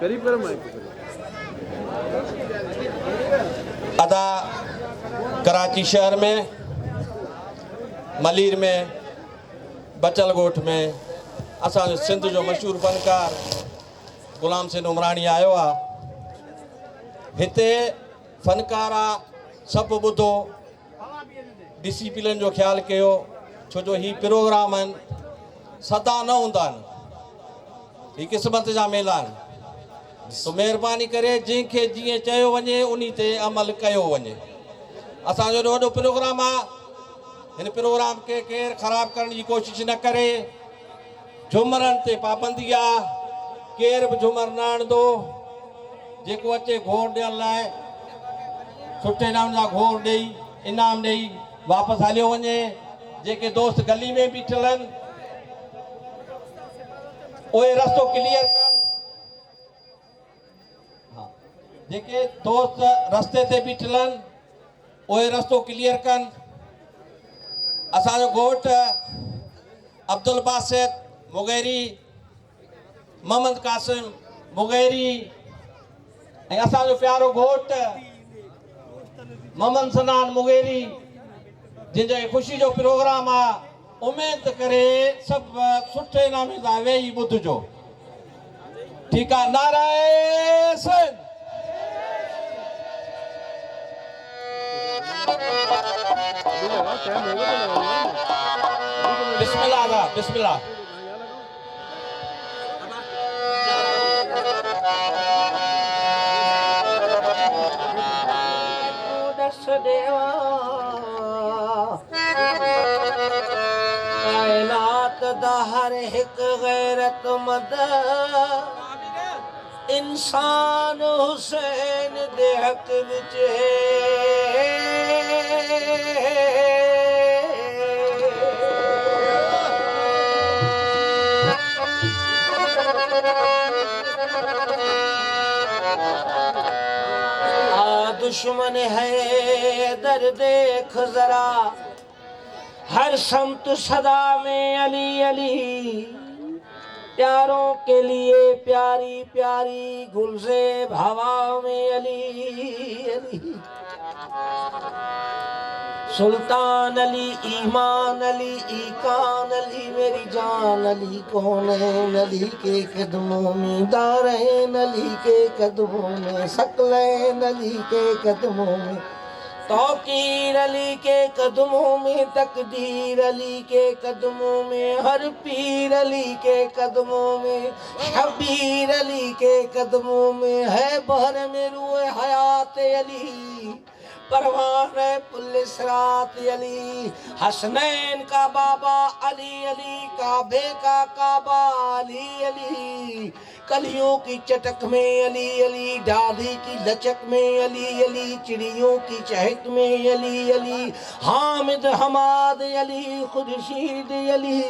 करीब करो माइक अदा कराची शहर में, मलीर में, बचल गोठ में असां सिंध जो मशहूर फनकार गुलाम सिंह उमराणी आयो आहे। हिते फनकारा सब ॿुधो, डिसिप्लिन जो ख्याल कयो, छो जो ही प्रोग्राम आहिनि सदा न हूंदा आहिनि, ही क़िस्मत जा मेला आहिनि। तो महिरबानी करे जंहिंखे जीअं चयो वञे उन ते अमल कयो वञे। असांजो वॾो प्रोग्राम आहे, हिन प्रोग्राम खे केरु ख़राबु करण जी कोशिशि न करे। झूमरनि ते पाबंदी आहे, केरु बि झूमर न आणंदो। जेको अचे घोर ॾियण लाइ सुठे नमूने सां घोर ॾेई इनाम ॾेई वापसि हलियो वञे। जेके दोस्त गली में बीठल आहिनि उहे रस्तो क्लियर कनि। जेके दोस्त रस्ते ते बीठल आहिनि उहे रस्तो क्लियर कनि। असांजो घोट अब्दुल बासित मुगैरी, मोहम्मद कासिम मुगैरी ऐं असांजो प्यारो घोट मोहम्मद सनान मुगैरी, जिनजे ख़ुशी जो प्रोग्राम आहे। उमेद करे सभु सुठे नामे सां वेही ॿुधजो, ठीकु आहे? नाराए सिंध। बिस्मिल्लाह दा, बिस्मिल्लाह। कायनात दा हर हिक गैरतमंद इंसान हुसैन दे हक विच दुश्मन है दर देख जरा, हर समत सदा में अली अली। प्यारों के लिए प्यारी प्यारी गुलज़ेब हवा में अली अली। सुल्तान अली, ईमान अली, ईकान अली, मेरी जान अली, कौनैन अली के कदमों में, दारैन अली के कदमों में, सकलैन अली के कदमों में, तौकीर अली के कदमों में, तकदीर अली के कदमों में, हर पीर अली के कदमों में, शबीर अली के कदमों में है। बहर में रूए हयात अली, परवान पुलिस रात अली। हसनैन का बाबा अली अली, काबे का काबा अली अली। कलियों की चटक में अली अली, डाली की लचक में अली अली, चिड़ियों की चहक में अली अली। हामिद हमाद अली, खुर्शीद अली,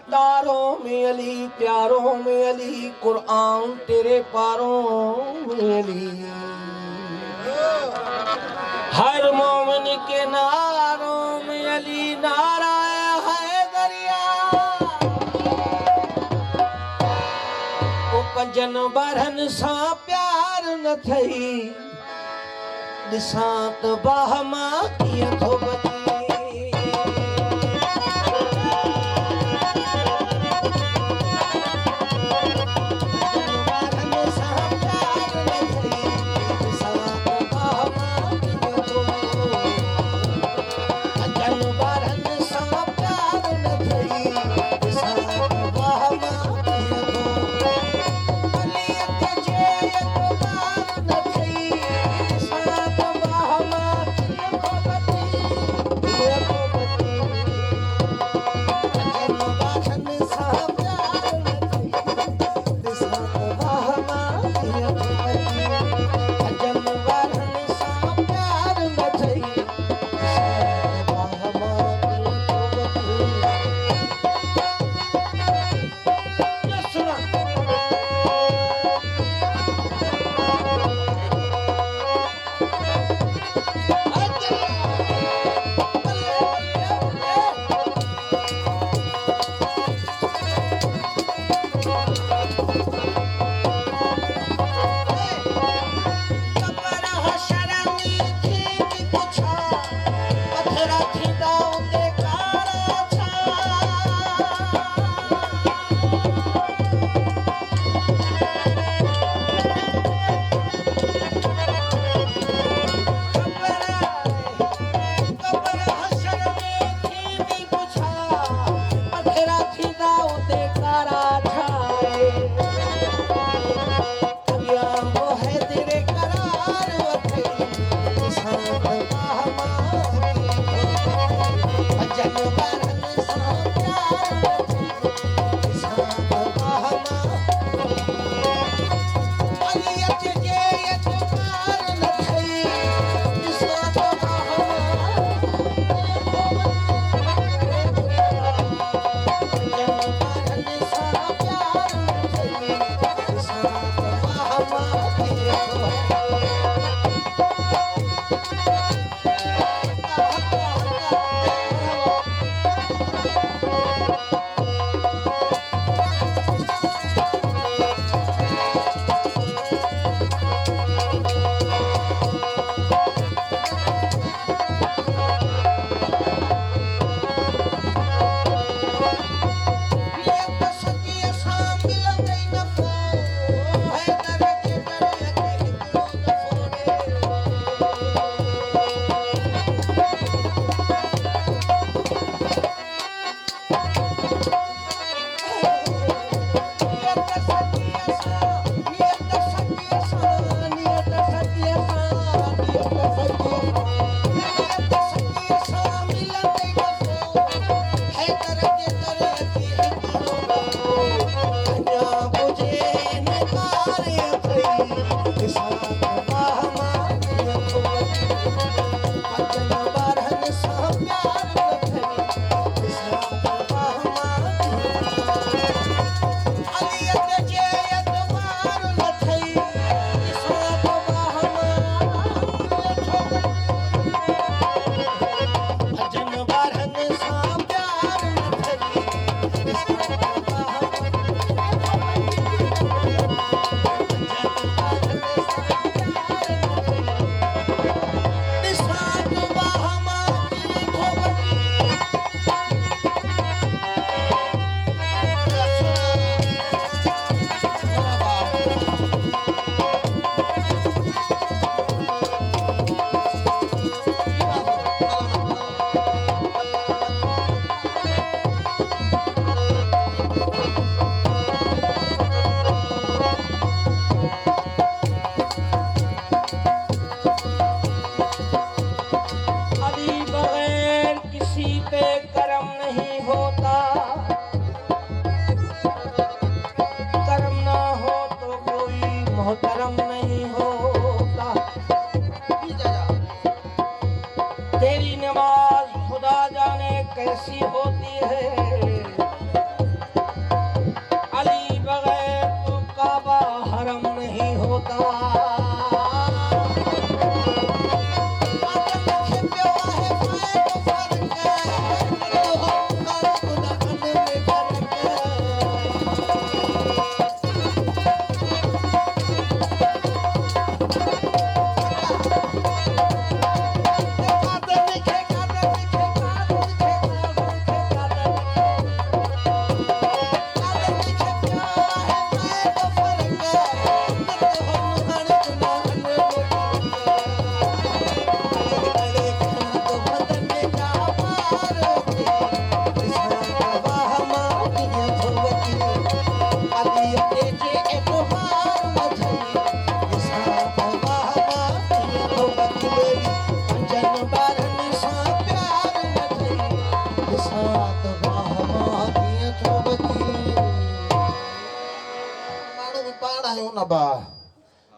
तारों में अली, प्यारों में अली, कुरान तेरे पारों में अली। हर मोमिन के नारों में अली, नारा है दरिया। पंजन बारहन सा प्यार न थई, ॾिसां त बाहमा कीअं थो बचे। मोहतरम नहीं होता। तेरी नमाज खुदा जाने कैसी होती है, अली बगैर तो काबा हरम नहीं होता।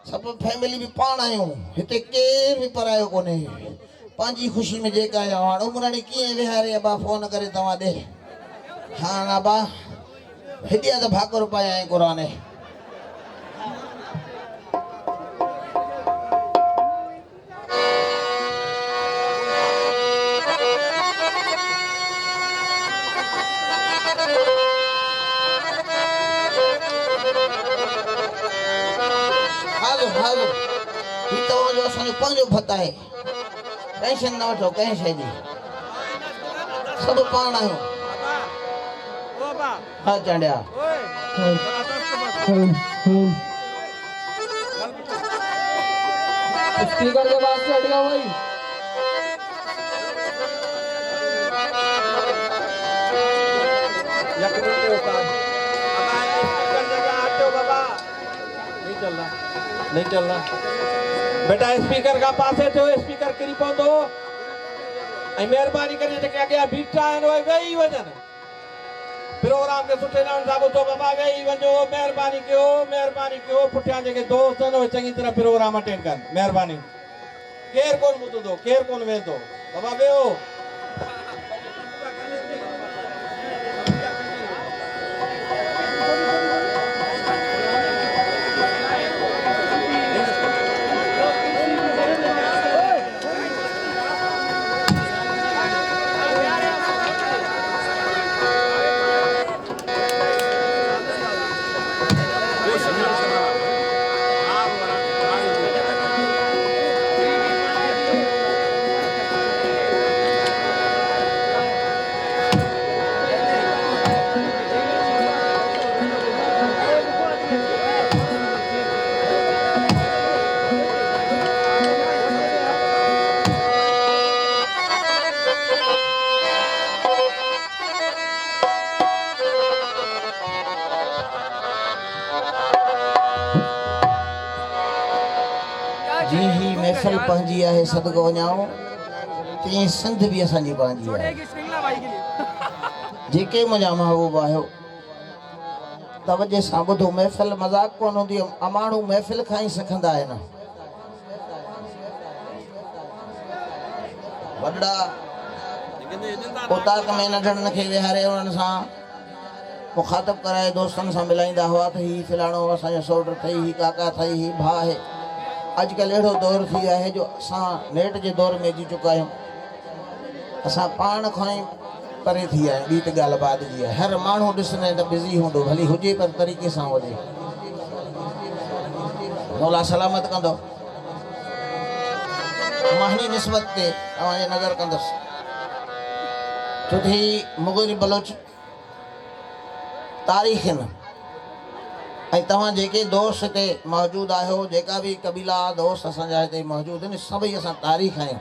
सब फैमिली भी पाण आहियूं, हिते केर भी परायो कोने। पंहिंजी खुशी में जेका आहियां हाणे उमराणी कीअं विहारे अबा फोन करे तव्हां ॾे। हाँ अबा हेॾिया त भाकुर पाया ऐं क़ुर। हालो ही तव्हांजो असांजो पंहिंजो भत आहे, टेंशन न वठो कंहिं शइ जी, सभु पाण आहियूं। हा चांडिया स्पीकर के पास से हटिया भाई। नहीं चल रहा बेटा, स्पीकर का पास है तो स्पीकर करी पवंदो। ऐं महिरबानी करे जेके अॻियां बीठा आहिनि उहे वेही वञनि। प्रोग्राम के सुठे नमूने सां ॿुधो बाबा वेही वञो महिरबानी कयो पुठियां जेके दोस्त आहिनि उहे चङी तरह प्रोग्राम अटेंड कनि महिरबानी केरु कोन ॿुधंदो केरु कोन वेंदो बाबा वेहो जी ही महफ़िल पंहिंजी आहे सदगो वञाओ तीअं सिंध बि असांजी पंहिंजी आहे जेके मुंहिंजा महबूब आहियो तवजे सां ॿुधो महफ़िल मज़ाक कोन हूंदी अमाण्हू महफ़िल खां ई सिखंदा आहिनि वॾड़ा उताक में नंढड़नि खे विहारे उन्हनि सां मुखातिब कराए दोस्तनि सां मिलाईंदा हुआ त ही फलाणो असांजो सोट अथई ही काका अथई ही भाउ आहे अॼुकल्ह अहिड़ो दौर थी वियो आहे जो असां नेट जे दौर में जी चुका आहियूं असां पाण खां ई परे थी विया आहियूं ॿी त ॻाल्हि बाद जी आहे हर माण्हू ॾिसंदे त बिज़ी हूंदो भली हुजे पर तरीक़े सां हुजे मौला सलामत कंदो मां हिन निस्बत ते तव्हांजे नज़र कंदुसि छो त ही मुग़ल बलोच तारीख़ आहिनि ऐं तव्हां जेके दोस्त हिते मौजूदु आहियो जेका बि क़बीला दोस्त असांजा हिते मौजूदु आहिनि सभई असां तारीख़ आहियूं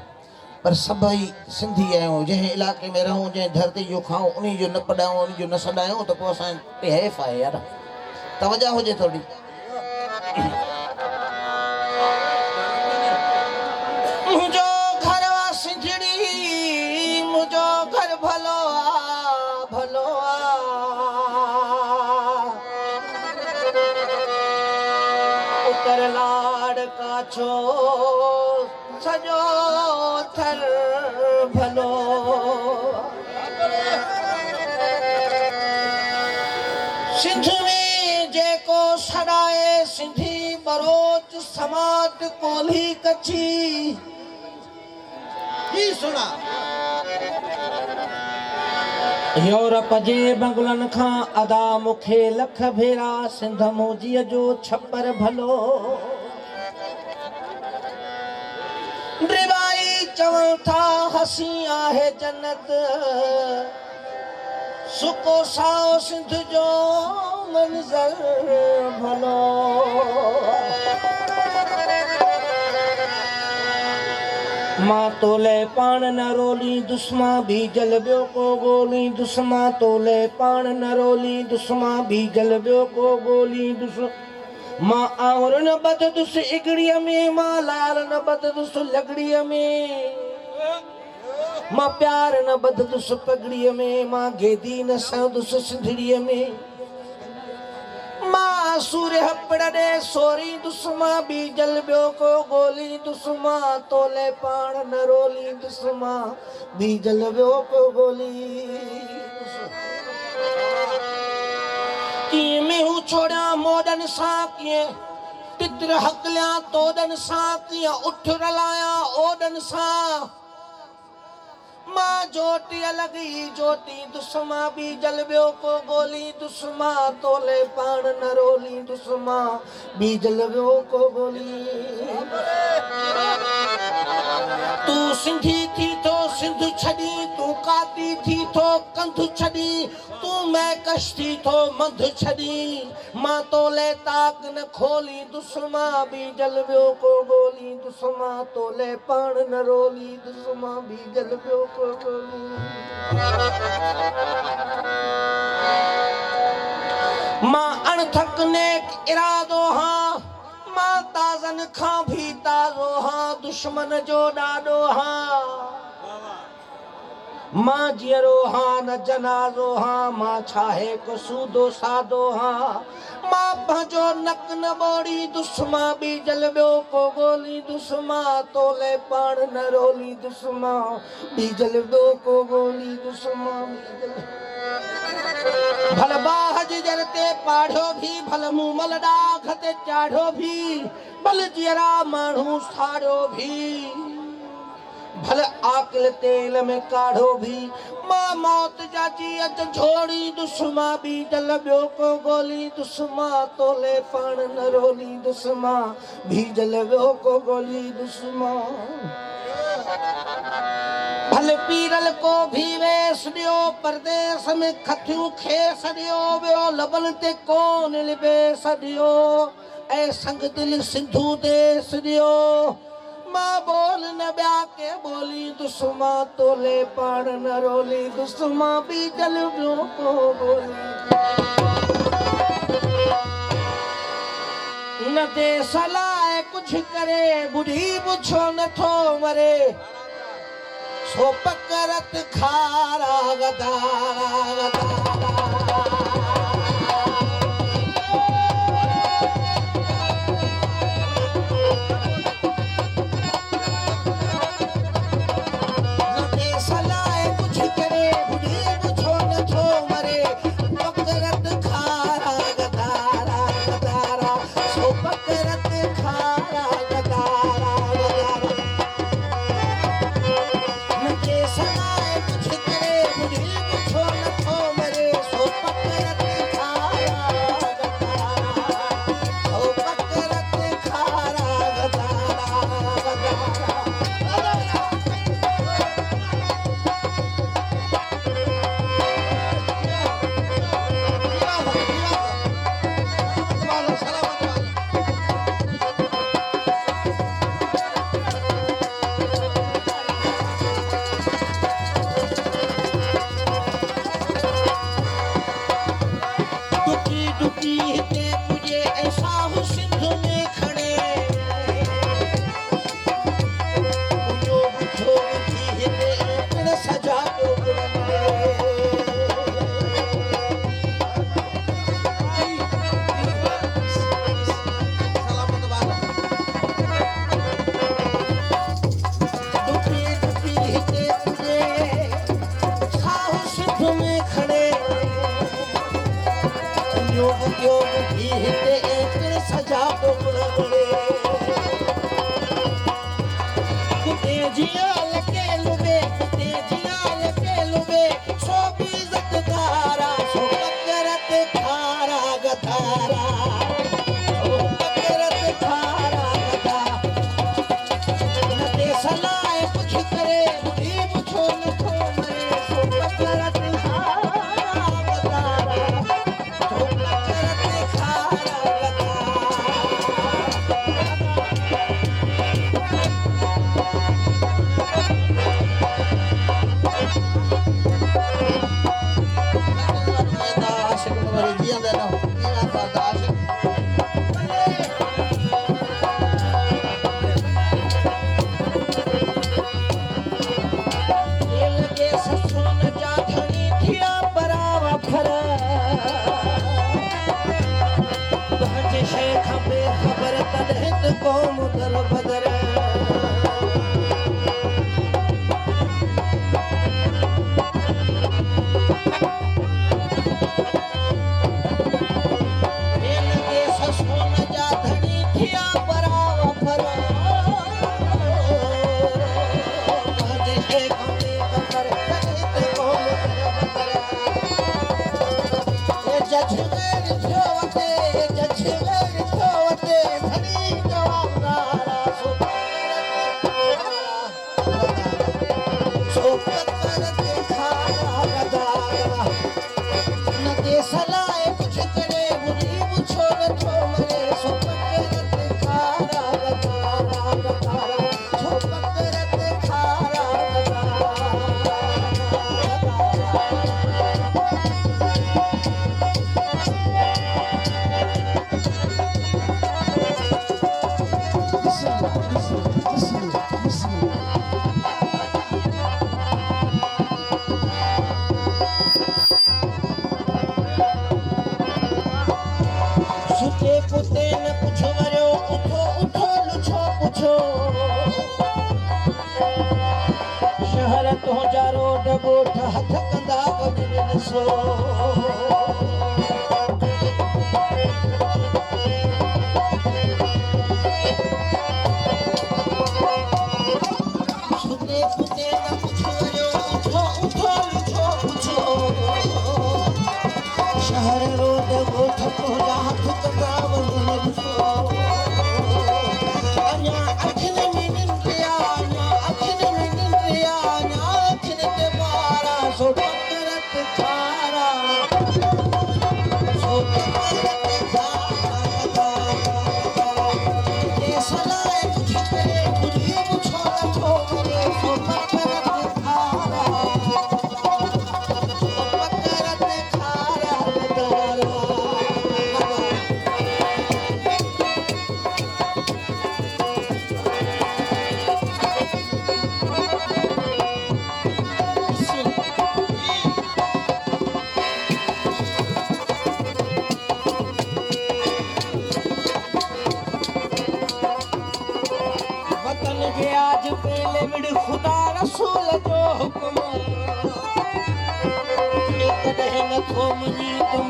पर सभई सिंधी आहियूं जंहिं इलाइक़े में रहूं जंहिं धरती जो खाऊं उन जो न पढ़ायूं उन जो न सॾायूं त पोइ असांखे हैफ़ आहे यार तवजा हुजे थोरी मुंहिंजो घर आहे सिंधड़ी मुंहिंजो घर भलो आहे भलो काछो सजो थर भलो सिंध में जेको सड़ाए सिंधी बरोच समाट कोल्ही कच्छी ही सुना यूरोप जे बंगलनि खां अदा मूंखे लख भेरा सिंध मोजीअ जो छप्पर भलो ड्रिवाई चवनि था हसी आहे जन्नत सुको साओ सिंध जो मंज़र भलो मां तोले पाण न रोली दुश्मा भी जल ॿियो को गोली दुश्मा तोले पाण न रोली दुश्मा भी जल ॿियो को गोली दुश्मा मां आउर न बददुस इगड़ीअ में मां लाल न बददुस लगड़ीअ में मां प्यार न बददुस पगड़ीअ में मां गेदी न सौदुस सिंधड़ीअ में मां सूर्य हपड़ दे सोरी दुश्मा भी जल ॿियो को गोली दुश्मा तोले पाण न रोली दुश्मा भी जल ॿियो को गोली कीअं में हू छोड़ा मोडन सां कीअं तित्र हकलिया तोडन सां कीअं उठ रलाया ओडन सां मां जोटी लगी जोटी दुश्मा भी जल ॿियो को गोली दुश्मा तोले पाण न रोली दुश्मा भी जल ॿियो को गोली तू सिंधी थी तो सिंध छड़ी तू काती थी तो कंध छड़ी तू मैं कश्ती थो मंध छड़ी मां तोले ताक न खोली दुश्मा भी जल ॿियो को गोली दुश्मा तोले पाण न रोली दुश्मा भी जल ॿियो को गोली मां अणथक नेक इरादो हां मां ताज़न खां भी ताज़ो हां दुश्मन जो ॾाॾो हां मां जीअरो हाँ न जनाज़ो हाँ मां छाहे को सूदो सादो हाँ मां पंहिंजो नक न ॿोड़ी दुश्मा बीजल ॿियो को गोली दुश्मा तोले पाण न रोली दुश्मा बीजल ॿियो को गोली दुश्मा भल बाह जिगर ते पाढ़ो भी भल मुंह मल डाख ते चाढ़ो भी भल जीअरा माण्हू साड़ो भी भल आकल तेल में काढ़ो भी मां मौत जाची अच झोड़ी दुश्मा बीजल ॿियो को गोली दुश्मा तोले पाण न रोली दुश्मा बीजल ॿियो को गोली दुश्मा भल पीरल को भी वेस ॾियो परदेस में खथियूं खेस ॾियो ॿियो लबन ते कोन लिबेस ॾियो ऐं संग दिल सिंधू देस ॾियो मां बोल न ॿिया के बोली दुश्मा तोले पाण न रोली दुश्मा बीजल ॿियो को गोली न दे सलाह कुछ करे बुढ़ी पुछो नथो मरे सो पकरत खारा गदारा गदारा वृंदावन सो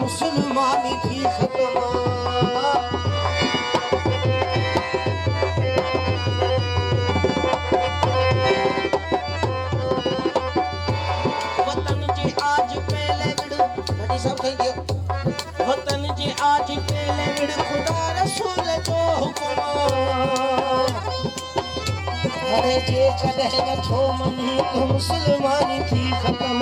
मुसलमानी थी खत्म वतन जी आज पहले विड़ सब थैंक यू वतन जी आज पहले विड़ खुदा रसूल जो हुक्म अरे जे चले न थो मनी तो मुसलमानी थी खत्म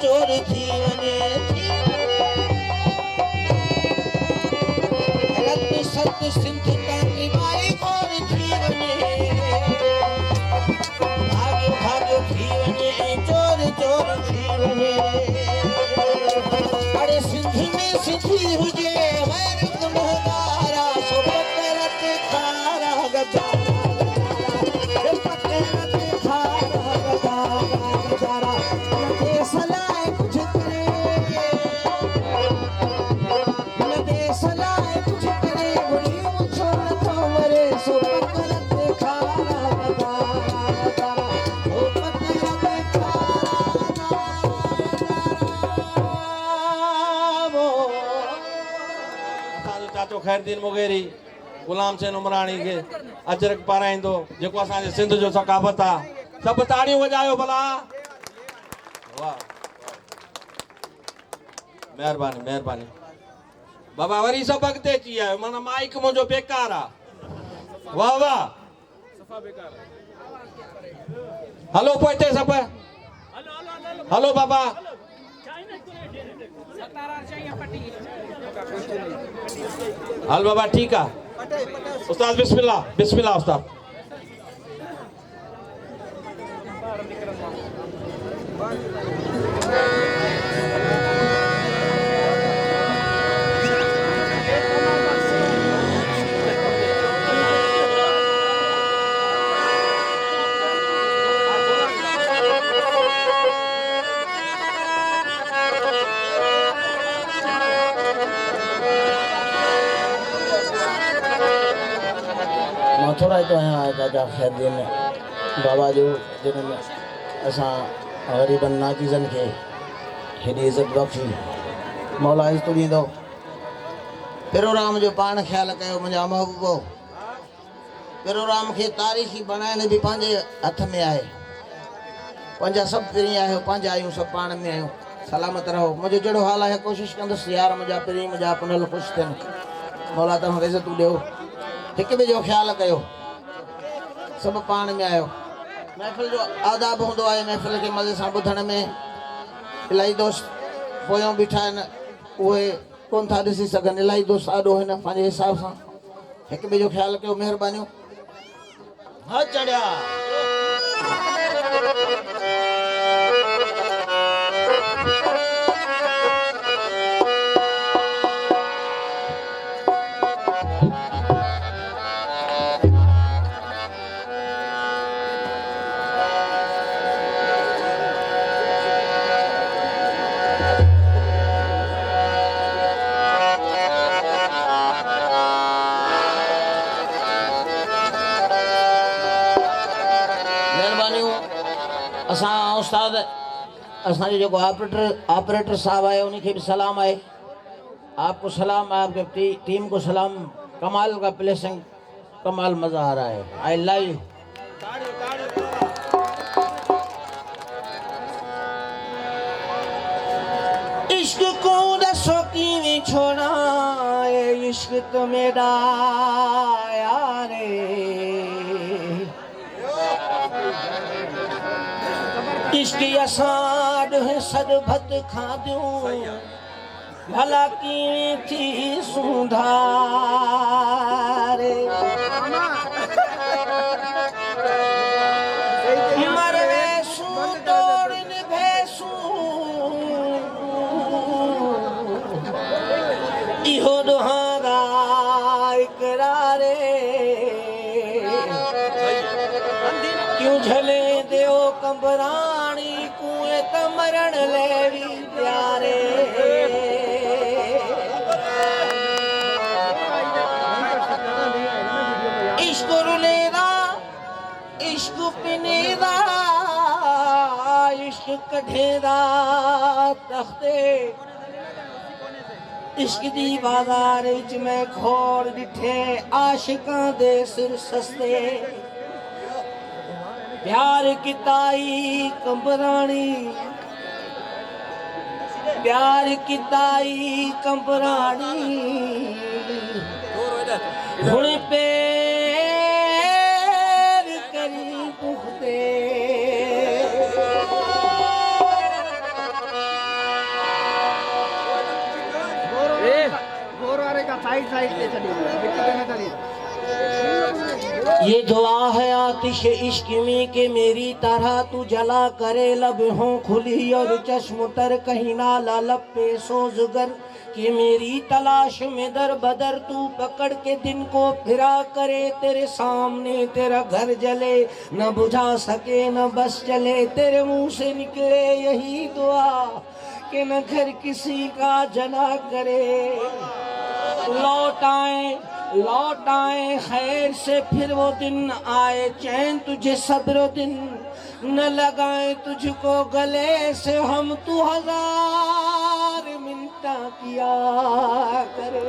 चोर थी वने रत सत सिंध तांडी बाई खोर थी वने भाग्यो भाग्यो थी वने चोर चोर थी वने अरे सिंध में सिंधी हुजे वैर गुनहगारा सो पकड़त खारा गदारा पकड़त खारा गदारा खैरदीन मुगेरी गुलाम हुसैन उमराणी के अजरक पाराईंदो जेको असांजे सिंध जो सकाफ़त आहे सभु ताड़ियूं वॼायो भला वाह महिरबानी महिरबानी बाबा वरी सभु अॻिते अची आयो माना माइक मुंहिंजो बेकार आहे वाह वाह हलो पोइ हिते सभु हलो बाबा हल बाबा ठीक है उस्ताद बिस्मिल्लाह बिस्मिल्लाह उस्ताद थोड़ा तो आया दादा खैरदीन बाबा जो जिन असां ग़रीबन नाजीज़न के हेॾी इज़त बख़्शी मौला इज़त ॾींदो पेरोराम जो पाण ख़्यालु कयो मुंहिंजा महबूबो पेरोराम खे तारीख़ी बणाइण बि पंहिंजे हथ में आहे पंहिंजा सभु पिरी आहियो पंहिंजा आहियूं सभु पाण में आहियूं सलामत रहो मुझे जड़ो हाल है कोशिश कंदस यार मुझा पिरी मुझा पनल खुश थियन मौला तव्हां इज़त ॾियो हिक ॿिए जो ख्याल कयो सब पाण में आयो महफ़िल जो आदाब होंदो आहे महफ़िल के मज़े सां ॿुधण में इलाही दोस्त पोयों बीठा आहिनि उहे कोन था ॾिसी सघनि इलाही दोस्त आॾो हिन पंहिंजे हिसाब सां हिक ॿिए जो ख्याल कयो महिरबानियूं हा चढ़िया असां उस्ताद असांजो जेको ऑपरेटर साहब आहे उनखे भी सलाम आहे आपको सलाम आपके टीम को सलाम कमाल का प्लेसिंग कमाल मजा आ रहा है आई लाइव इश्क को दसो की छोड़ा इश्क तो मेरा यारे इश्क असाड है सदभत खाद्यूं भला की थी सुधारे मरवे सू तोड़न भेसू इहो दुहागा इकरारे क्यों झले दियो कंबरानी कुएं त मरण लेवी प्यारे इश्क रुलेदा इश्क पिनेदा इश्क कढेदा तख्ते इश्क दी बाजार विच मैं खोड़ डिठे आशिकां दे सिर सस्ते प्यार किताई कंबरानी प्यार किताई कंबरानी हुण पैर करी पुखते ये दुआ है आतिश इश्क में कि मेरी तरह तू जला करे लब हो खुली और चश्म तर कहीं ना लब पे सोजगर कि मेरी तलाश में दर बदर तू पकड़ के दिन को फिरा करे तेरे सामने तेरा घर जले न बुझा सके न बस चले तेरे मुंह से निकले यही दुआ कि न घर किसी का जला करे लौट आए खैर से फिर वो दिन आए चैन तुझे सब्र दिन न लगाए तुझको गले से हम तू हजार मिनटा किया करे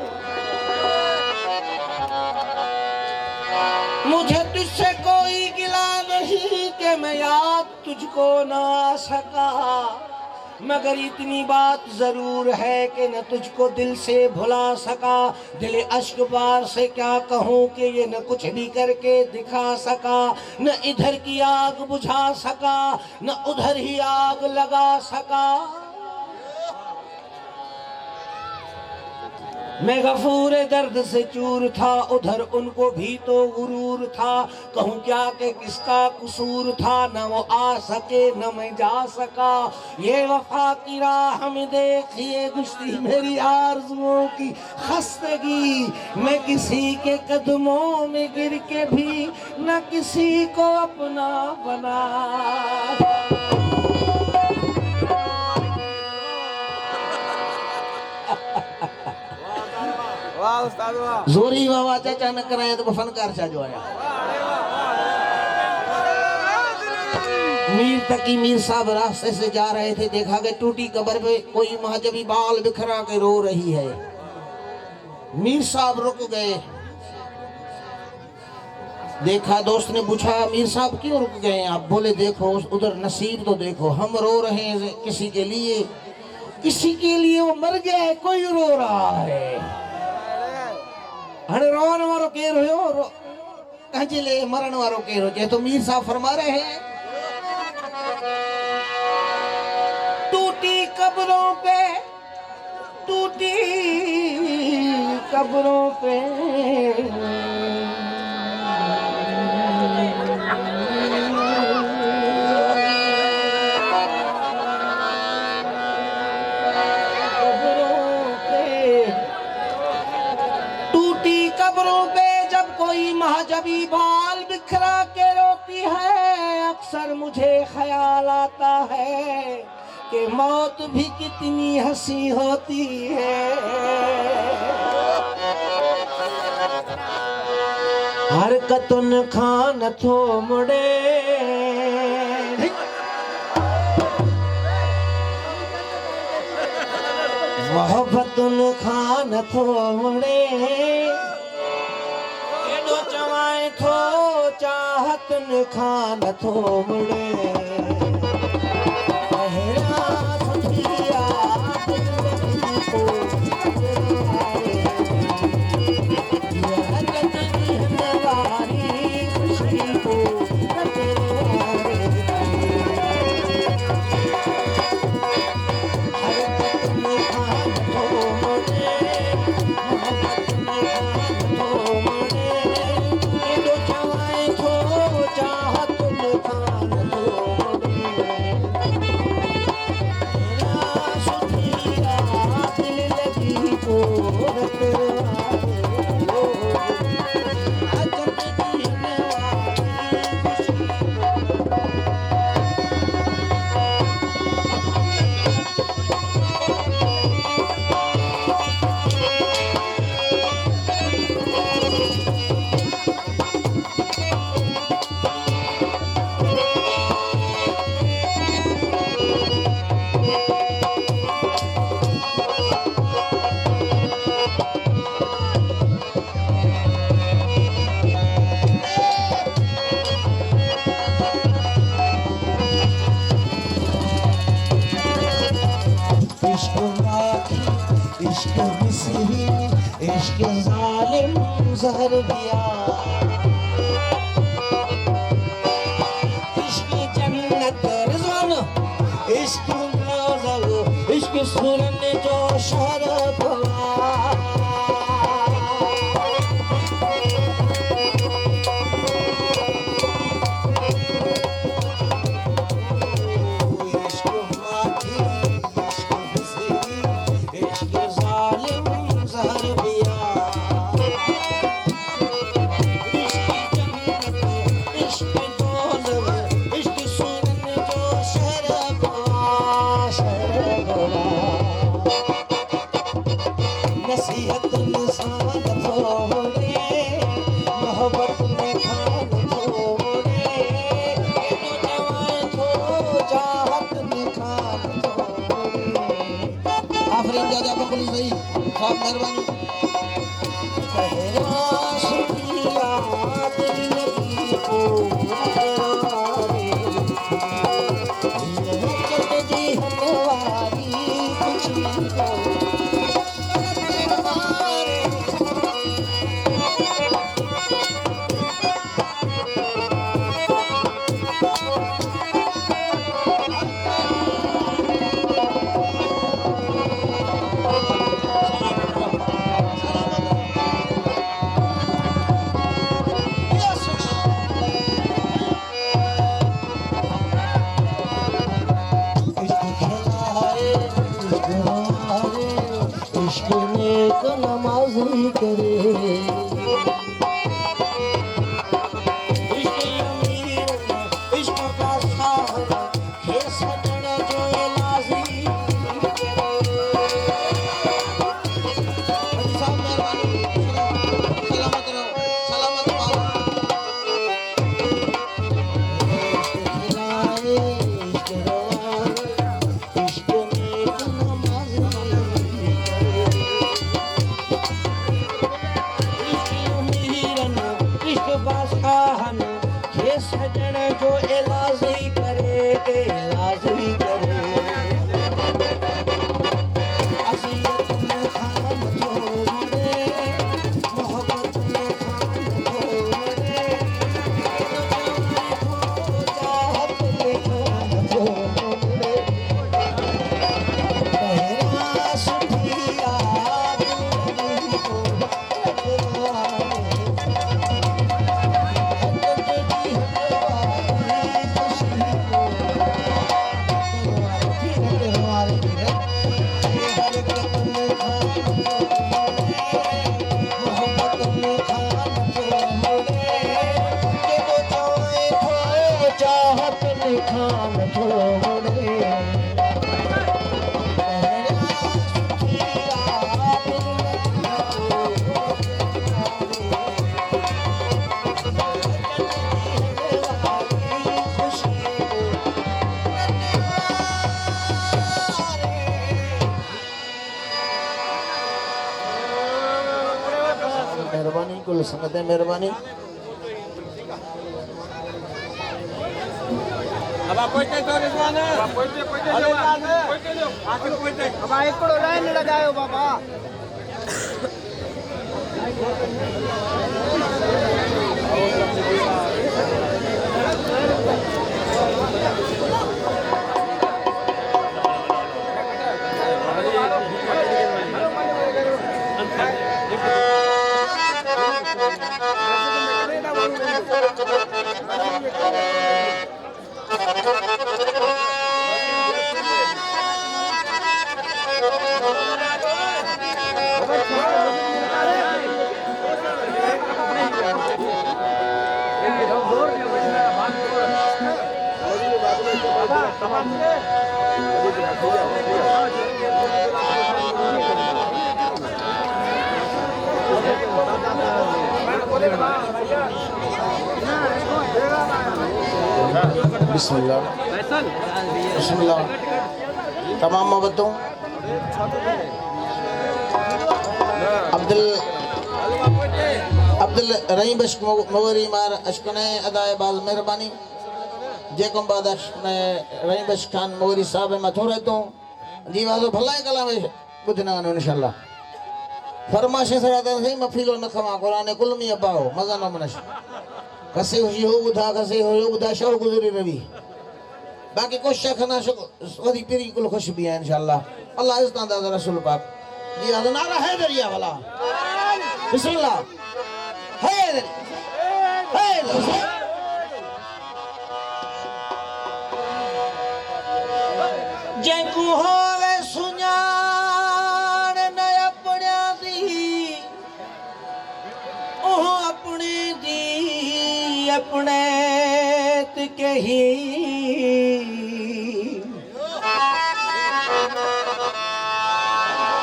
मुझे तुझसे कोई गिला नहीं कि मैं याद तुझको ना सका मगर इतनी बात जरूर है कि न तुझको दिल से भुला सका दिल अश्क बार से क्या कहूँ कि ये न कुछ भी करके दिखा सका न इधर की आग बुझा सका न उधर ही आग लगा सका मैं गफूर दर्द से चूर था उधर उनको भी तो गुरूर था कहूँ क्या कि किसका कसूर था न वो आ सके न मैं जा सका ये वफा की राह में देखिए गुश्ती मेरी आरज़ुओं की खस्तगी मैं किसी के कदमों में गिर के भी न किसी को अपना बना जोरी बाबा चाचा न कराए तो फनकार छा जो आया मीर तकी मीर साहब रास्ते से जा रहे थे देखा कि टूटी कब्र पे कोई महाजबी बाल बिखरा के रो रही है मीर साहब रुक गए देखा दोस्त ने पूछा मीर साहब क्यों रुक गए आप बोले देखो उधर नसीब तो देखो हम रो रहे हैं किसी के लिए इसी के लिए वो मर गया है, कोई रो रहा है। हने रोने वालो केर हो कहले मरण वालो केर हो। तो मीर साहब फरमा रहे हैं टूटी कब्रों पे, टूटी कब्रों पे कोई महाजबी बाल बिखरा के रोती है। अक्सर मुझे ख्याल आता है कि मौत भी कितनी हंसी होती है। हरकतुन खान थो मुड़े, मोहब्बतुन खान थो मुड़े, थो चाहतन खान थो मुड़े। इश्क मिसरी इश्क जालिम जहर दिया, इश्क जन्नत रिज़वान इश्क नाज़ इश्क सुरन जो शरफ निखान छोड़े के वो चाहे थो चाहत निखान छोड़े मेहरबानी कुल संगत है मेहरबानी अब आप पहुंचे तो रिजवान है अब पहुंचे अब एक को लाइन लगाओ बाबा बिस्मिल्लाह बिस्मिल्लाह तमाम मोहब्बतों अब्दुल रहीम बख्श मगरी मार अशकने अदाए बाज मेहरबानी जेको बाद अशकने रहीम बख्श खान मगरी साहब में थोड़े तो जीवाजो भलाई कला में बुधना इंशाल्लाह फरमाशे सराता सही मफीलो न खमा कुरान कुल में अबाओ मजा न मनश कसे हुई हो बुधा कसे हो बुधा शौ गुजरी रवि बाकी कोशिश करना वधी पीरी कुल खुश भी है इंशाल्लाह अल्लाह इज़्ज़त दा रसूल पाक जी आदो नारा है दरिया वाला बिस्मिल्लाह है जेकू होवे सुञाण न अपने दी ओह अपने दी अपने के ही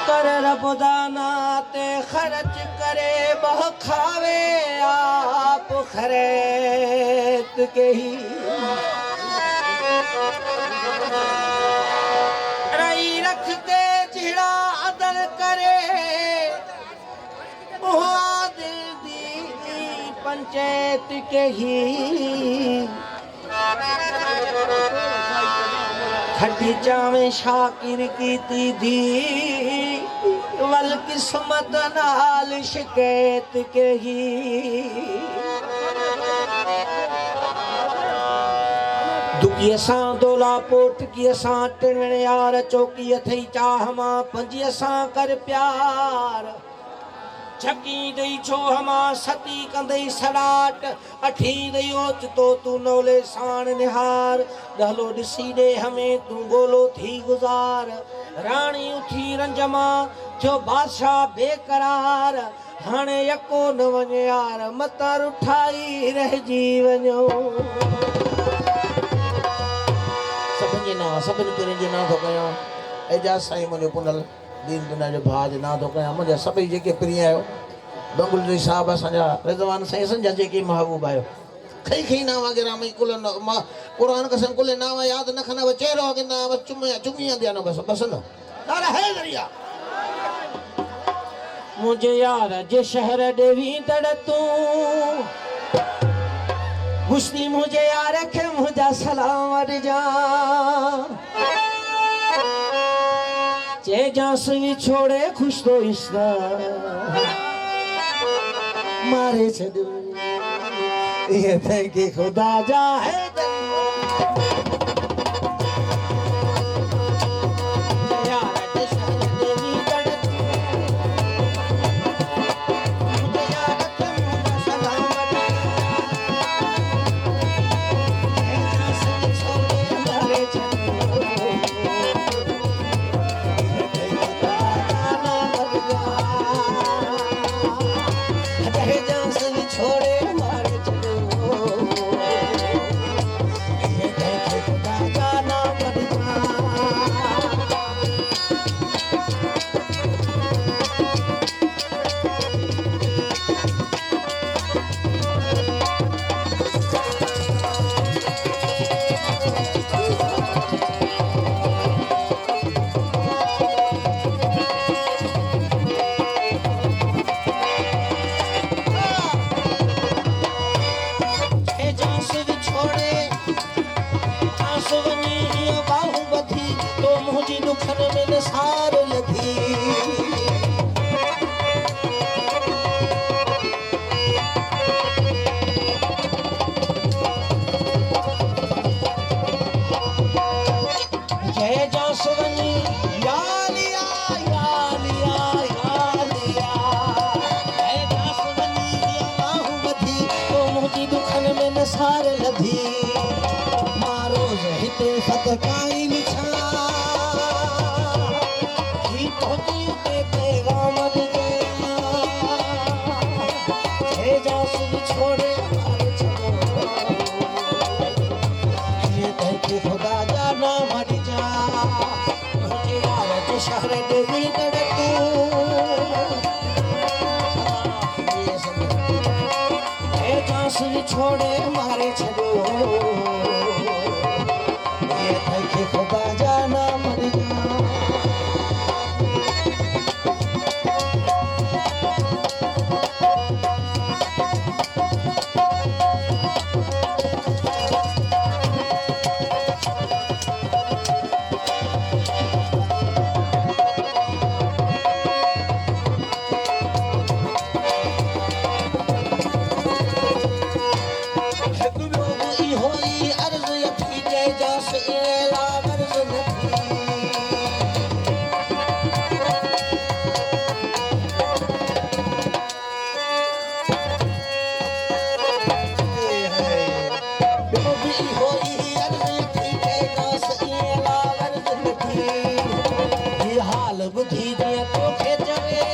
कर रबदाना ते खर्च करे बह खावे आप खरेत के ही रई रखते जिड़ा अदल करे दिल दी पंचायत के ही खटी चावे शाकिर की दी वल किस्मत नाल शिकायत के ही दुखी असां दोला पोट की असां टिण यार चौकी अथई चाह मां पंजी असां कर प्यार छकी दई छो हमा सती कंदई सड़ाट अठी दई ओचतो तू नौले साण निहार दहलो दिसी दे हमें तू गोलो थी गुजार रानी उठी रंजमा जो बादशाह बेकरार हाणे यको न वञे यार मतार उठाई रहिजी वञो सभिनी ना सभिनी पिरनि जे ना थो कयां एजाज साईं मुंहिंजो पुनल दीन दुनिया जो भाउ जे ना थो कयां मुंहिंजा सभई जेके प्रिय आहियो बंगुल जी साहब असांजा रिज़वान साईं असांजा जेके महबूब आहियो खई खई नाम वग़ैरह में कुल कुरान कसम कुल नाम यादि न खना चेहरो अॻिंदा बस चुमी अंदिया न बस बस न ॾाढा है दरिया मुझे यार जे शहर देवी तड़ तू गुस्ती मुझे यार के मुझा सलाम जा चे जासवी छोड़े खुश तो इसना मारे छड़ ये थे कि खुदा जा है काई लिखा ही तोती पे पैगाम दे हे जासूस छोड़े मारे चलो ये देखे खुदा जाना मर जा मुझे यार तो शहर देवी तड़कू हे जासूस छोड़े मारे चलो खुदा जाना मर जा होई अर्ज यथी जय जास एला अर्ज हाल बुधी दिया तो खेचवे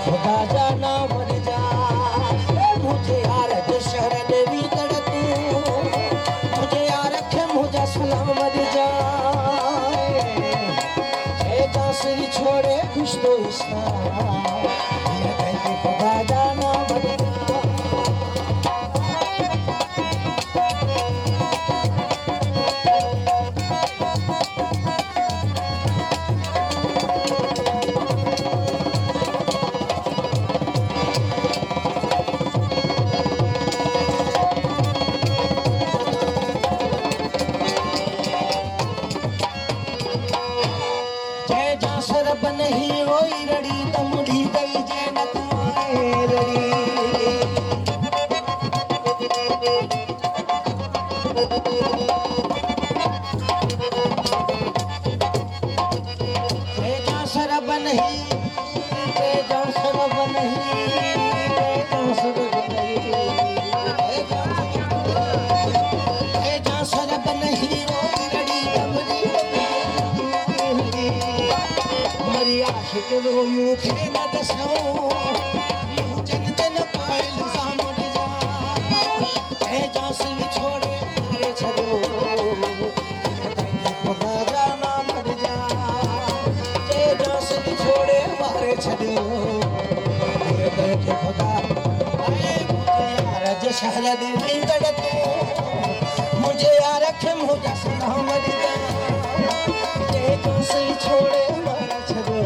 खुदा जाना मर जा मुझे यार जो शहर देवी तड़तू मुझे यार रखे मुझे सलाम मर जा दासरी छोड़े खुश तो इसका खुदा जाना मर जा सरब नहीं होई रड़ी तमुड़ी दई जे नतवाए रड़ी तेजा सरब नहीं तेजा सरब नहीं तेजा सरब नहीं तेजा सरब नहीं होई रड़ी तमुड़ी आशिक रोयूं खे न दसो यूं जन पाइल सामर जा हे जासूस छोड़े मारे छड़ो खुदा जाना मर जा हे जासूस छोड़े मारे छड़ो ये देखे खुदा आए मुझे यार जो शहर देवी तड़तू मुझे यार रखे मुझे सलाम मर जा हे जासूस छोड़े मारे छड़ो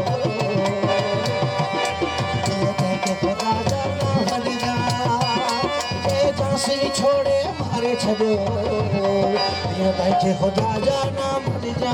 छोड़े मारे छड़ो ये बैठे खुदा जाना मर जा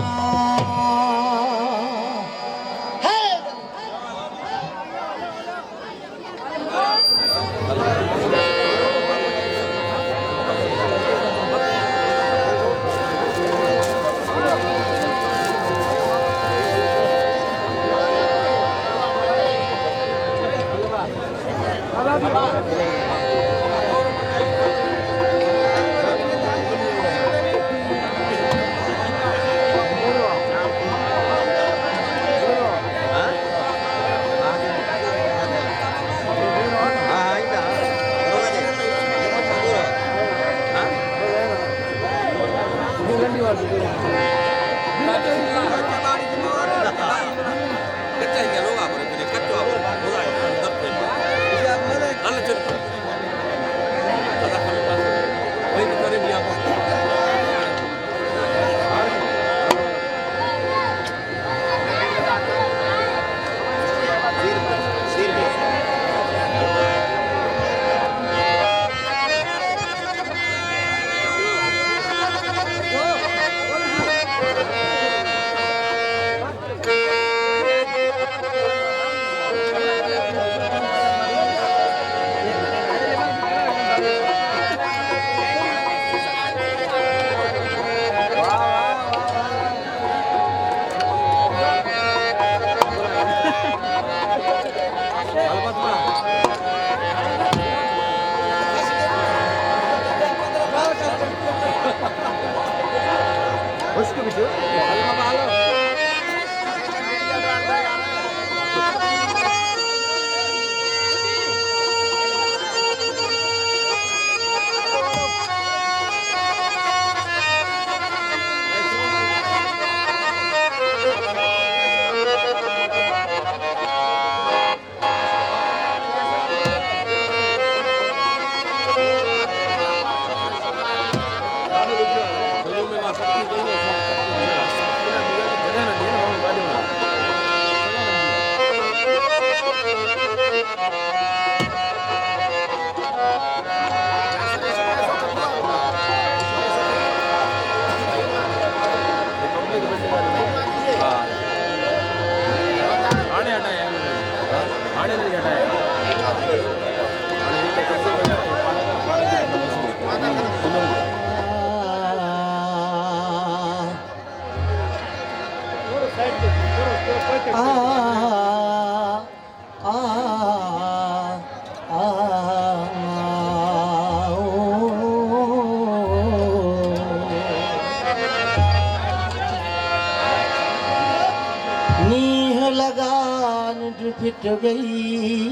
नीह लगान जो फिट गई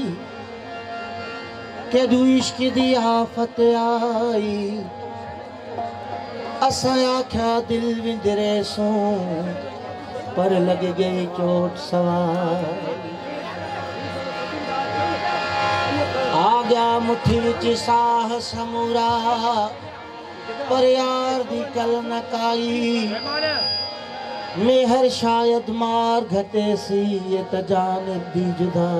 के दू इश्क दी आफत आई असां आख्या दिल विंदरे सो पर लग गई चोट सवार आ गया मुट्ठी विच साह समूरा पर यार दी कल न काई मेहर शायद मार घटे सी ये तजानिब दी जुदा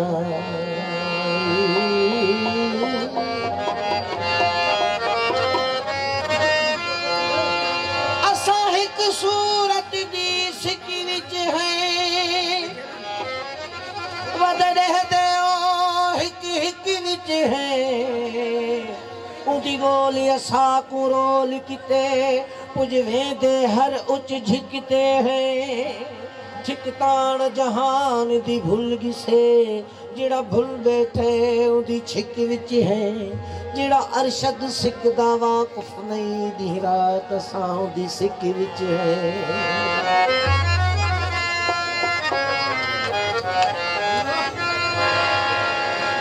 असा एक सूरत दी सिकी विच है वदड़े दे ओ हिक हिक विच है उदी गोली असा को रोल किते पुजवे दे हर उच झिकते हैं झिकतान जहान दी भूल गिसे जेड़ा भूल बैठे उदी छिक विच है जेड़ा अरशद सिकदा वाकुफ नहीं दी रात सां दी सिक विच है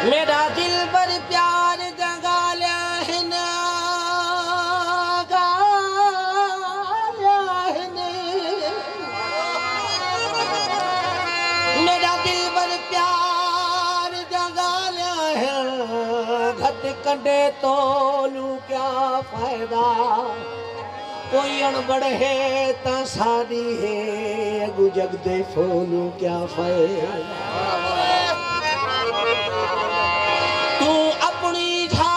मेरा दिल पर प्यार जगालिया है ना कंडे तोलू क्या फायदा कोई अनबड़ है ता सादी है अगू जग दे फोलू क्या फायदा तू अपनी झा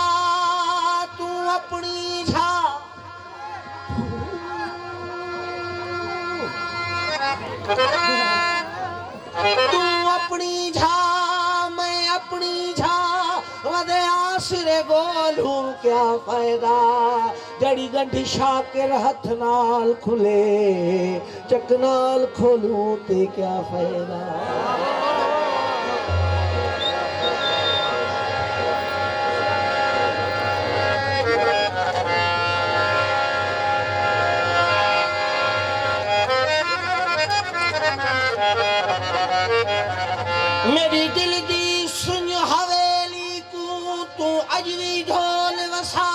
तू अपनी झा तू अपनी झा मैं अपनी झा वदे आसरे गोलू क्या फायदा जड़ी गंढी शाकिर हथ नाल खुले चक नाल खोलू ते क्या फायदा मेरी दिल दी सुन हवेली को तू अजवी ढोल वसा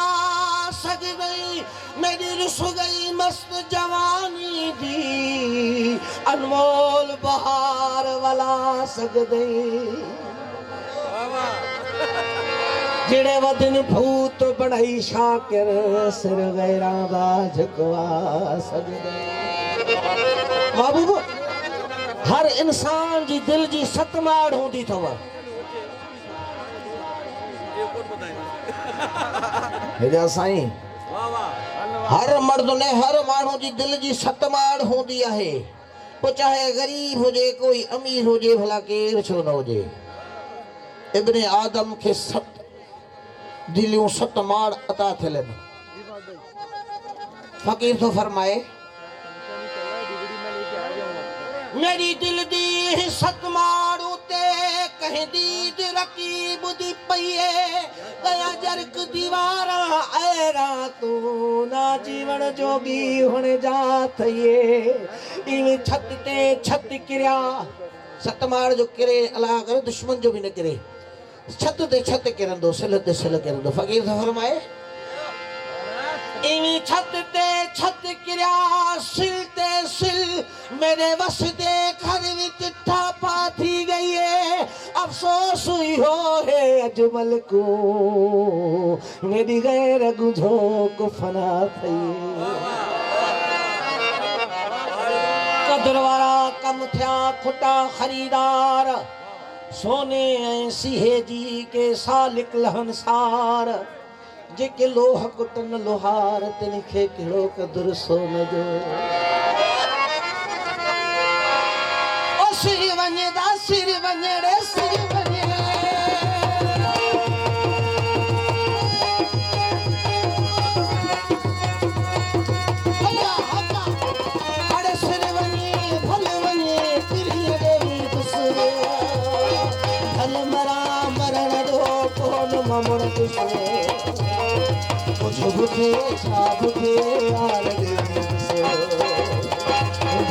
सक गई मेरी रुस गई मस्त जवानी दी अनमोल बहार वाला सक गई जेड़े वदन भूत बनाई शाकिर सिर गैरा दा झकवा सक गई महबूब हर इंसान जी दिल जी सतमाड़ होंदी थव हेजा साईं हर मर्द ने हर माण्हू जी दिल जी सतमाड़ होंदी है पोइ चाहे गरीब हुजे कोई अमीर हुजे भला केर छो न हुजे इब्ने आदम के सत दिलियूं सतमाड़ अता थियल आहिनि फकीर तो फरमाए मेरी दिल दी सतमाड़ उते कहीं दीद रकीब दी पईए गया जरक दीवारा ऐरा तू ना जीवन जोगी हुण जा थईए इवें छत ते छत किरिया सतमार जो किरे अल्लाह करे दुश्मन जो भी न किरे छत ते छत किरंदो सिल ते सिल किरंदो फकीर साहब फरमाए इवी छत ते छत किरिया सिल ते सिल मेरे वस दे घर विच ठापा थी गई है अफसोस हुई हो है अजमल को मेरी गैर गुझो को फना थई कदर वारा कम थिया खुटा खरीदार सोने सिहे जी के सालिक लहनसार जेके लोह कुटन लोहार तिनखे कहिड़ो कदुर सोन जो ओ सिर वञे दा सिर वञे रे सिर वञे हल्ला हल्ला अरे सिर वञे भल वञे पिरिय देवी दुस भल मरा मरण दो कोन ममण दुस झुके छाबके यार से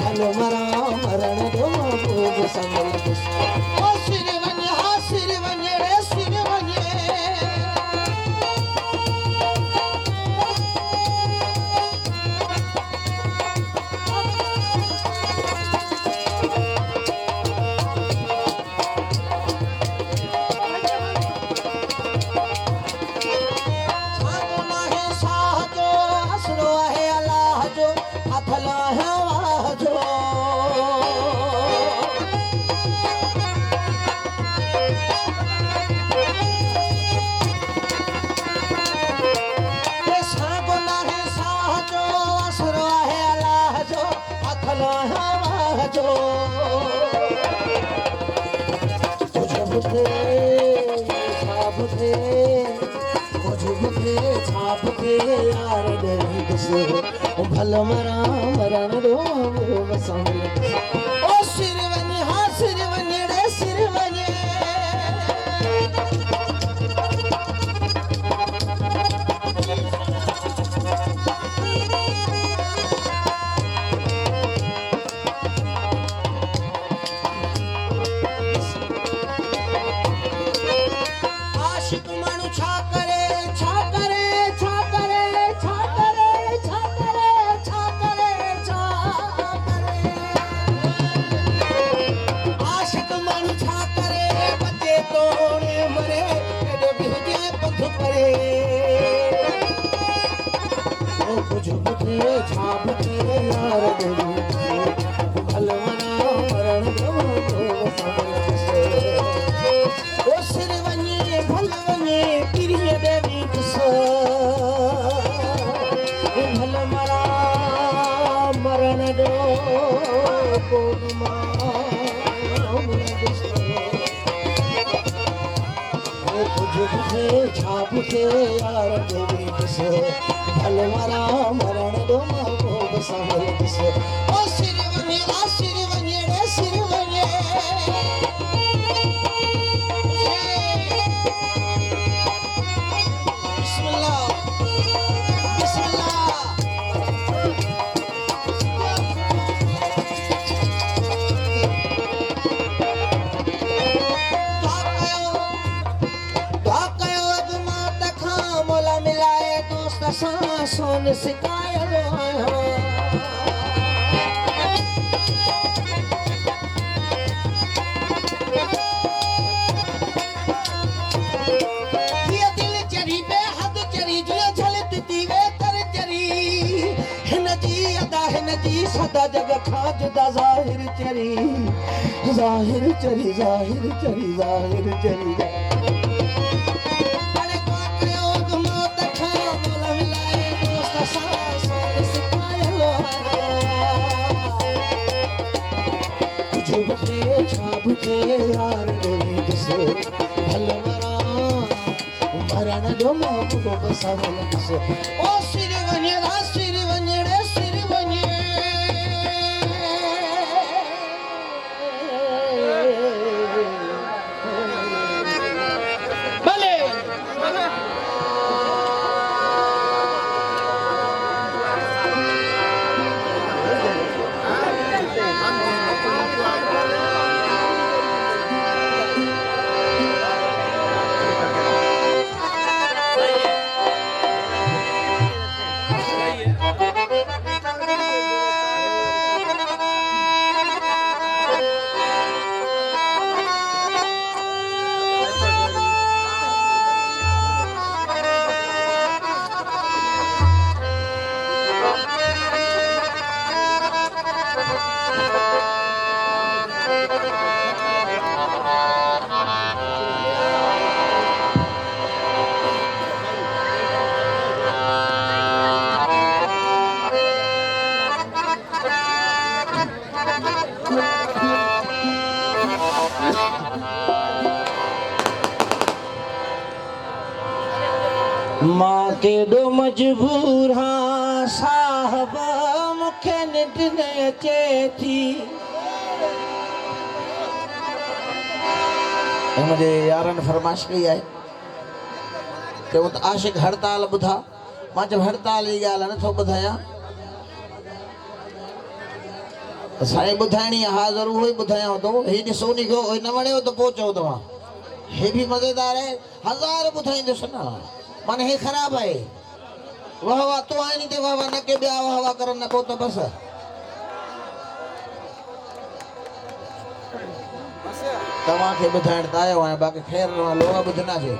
भल मरा मरण दो भोग संग ओ सिर वञे हा सिर वञे रे सिर वञे भल मरा मरण दो ओ सिर वञे हा सिर वञे रे सिर वञे आशिक माण्हू छा करे छा करे छा करे छा करे छा करे छा करे छा करे आशिक माण्हू छा करे बचे तोड़े मरे एॾो बिहजे पथ करे ओ कुझु ॿुधे छा ॿुधे यार भल मना मरण दो ओ सिर वञे भल वञे पिरिय देवी दुस भल मरा मरण दो कोन कुझु ॿुधे छा ॿुधे यार देवी दुस भल मरा मरण दो भोग संभल दुस ओ सिर वञे आ सिर वञे रे सिर वञे सोन सिकायो ये दिल चरी बेहद चरी जो झलत दीवे तर चरी हिन जी अदा हिन जी सदा जग खां जुदा ज़ाहिर चरी ज़ाहिर चरी ज़ाहिर चरी ज़ाहिर चरी छाबके यार देवी दुस भल मरा मरण जो महबूब संभल दुस ओ सिर वञे रा सिर वञे रे सिर वञे मां केॾो मजबूर हाँ साहब मूंखे निंड न अचे थी मुंहिंजे यारनि फरमाइश कई आहे चयो त आशिक़ हड़ताल ॿुधा मां चयो हड़ताल जी ॻाल्हि नथो ॿुधायां साईं ॿुधाइणी आहे हा ज़रूरु ई ॿुधायांव थो हीउ ॾिसो नी को न वणियो त पोइ चओ तव्हां हे बि मज़ेदार आहे हज़ार ॿुधाईंदुसि न माना हे ख़राबु आहे वाह वाह तूं आईं ते वाह वाह न के ॿिया वाह वाह करनि न पोइ त बसि तव्हांखे ॿुधाइण त आयो आहियां बाक़ी ख़ैरु लोहा ॿुधंदासीं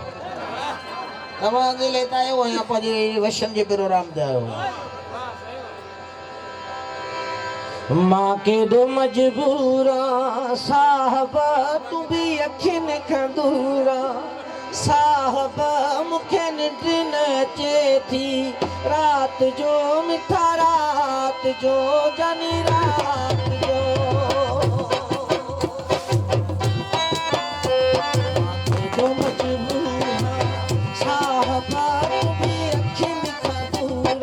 तव्हांजे लाइ त आयो आहियां पंहिंजे वशनि जे प्रोग्राम ते आयो आहियां मां केॾो मजबूर आहियां साहब तूं बि अखियुनि खां दूर साहब मूंखे निंड न अचे थी राति जो मिठा राति जो जानी राति जो केॾो मजबूर आहियां साहब तूं बि अखियुनि खां दूर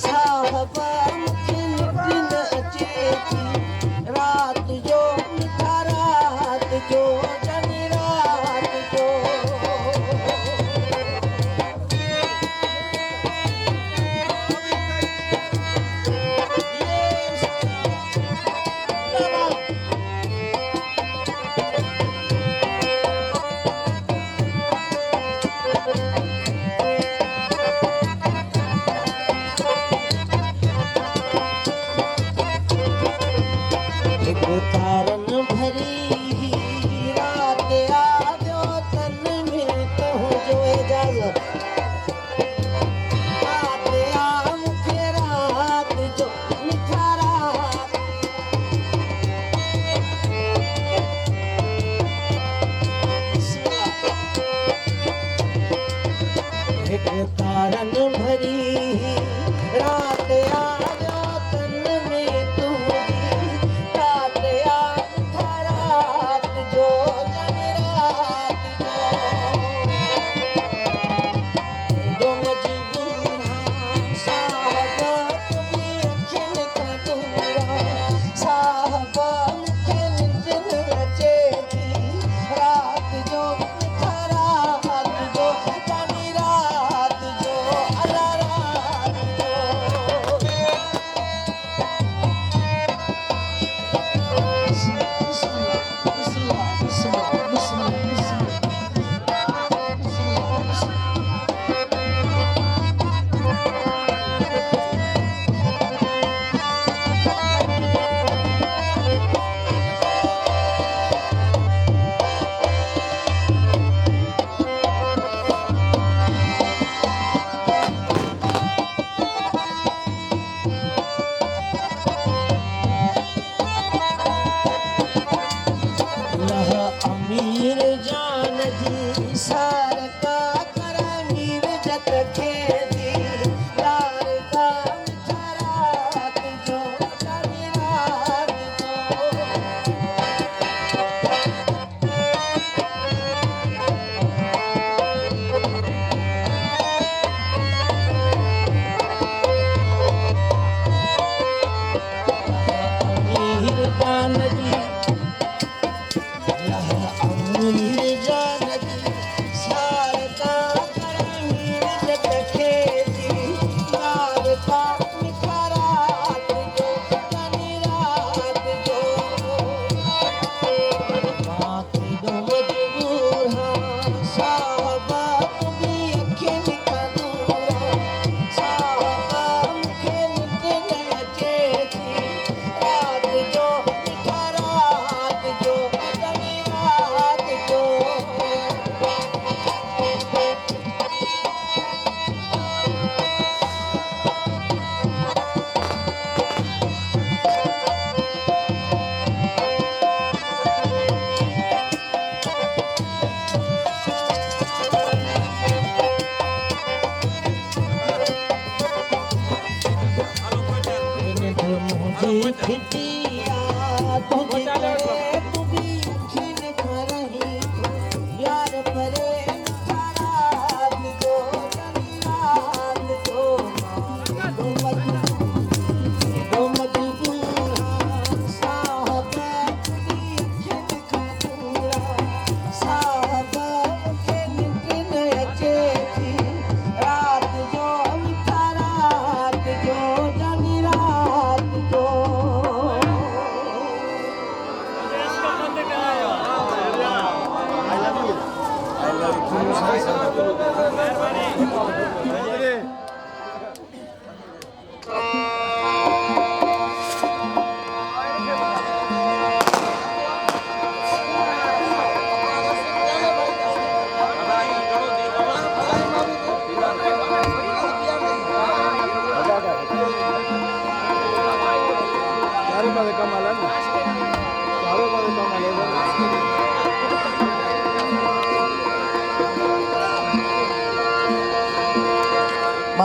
साहब मूंखे निंड न अचे थी राति जो मिठा राति जो जानी राति जो तारन भरी रात आयो तन में तुझो इजाज़त रात आ मूंखे रात जो मिठा रात हिकु तारन भरी रात आयो तन में तुझी रात आ मिठा रात जो जानी रात जो मजबूर हाँ साहब तूं बि अखियुनि खां दूर साहब मूंखे निंड न अचे थी राति जो मिठा रात जो जानी रात जो अला रात जो अमीर जान जी सार का कर मीर जत खेदी यार का मिठा रात जो जानी रात जो अमीर जान जी अमीर जान जी सार का कर मीर जत खेदी यार का मिठा रात जो जानी रात जो मां केॾो मजबूर हाँ साहब तूं बि अखियुनि खां दूर साहब मूंखे निंड न अचे थी राति जो मिठा रात जो जानी रात जो मुझे खिटिया तुझे करे तू भी अखियुनि खां रही यार परे मिठा रात जो जानी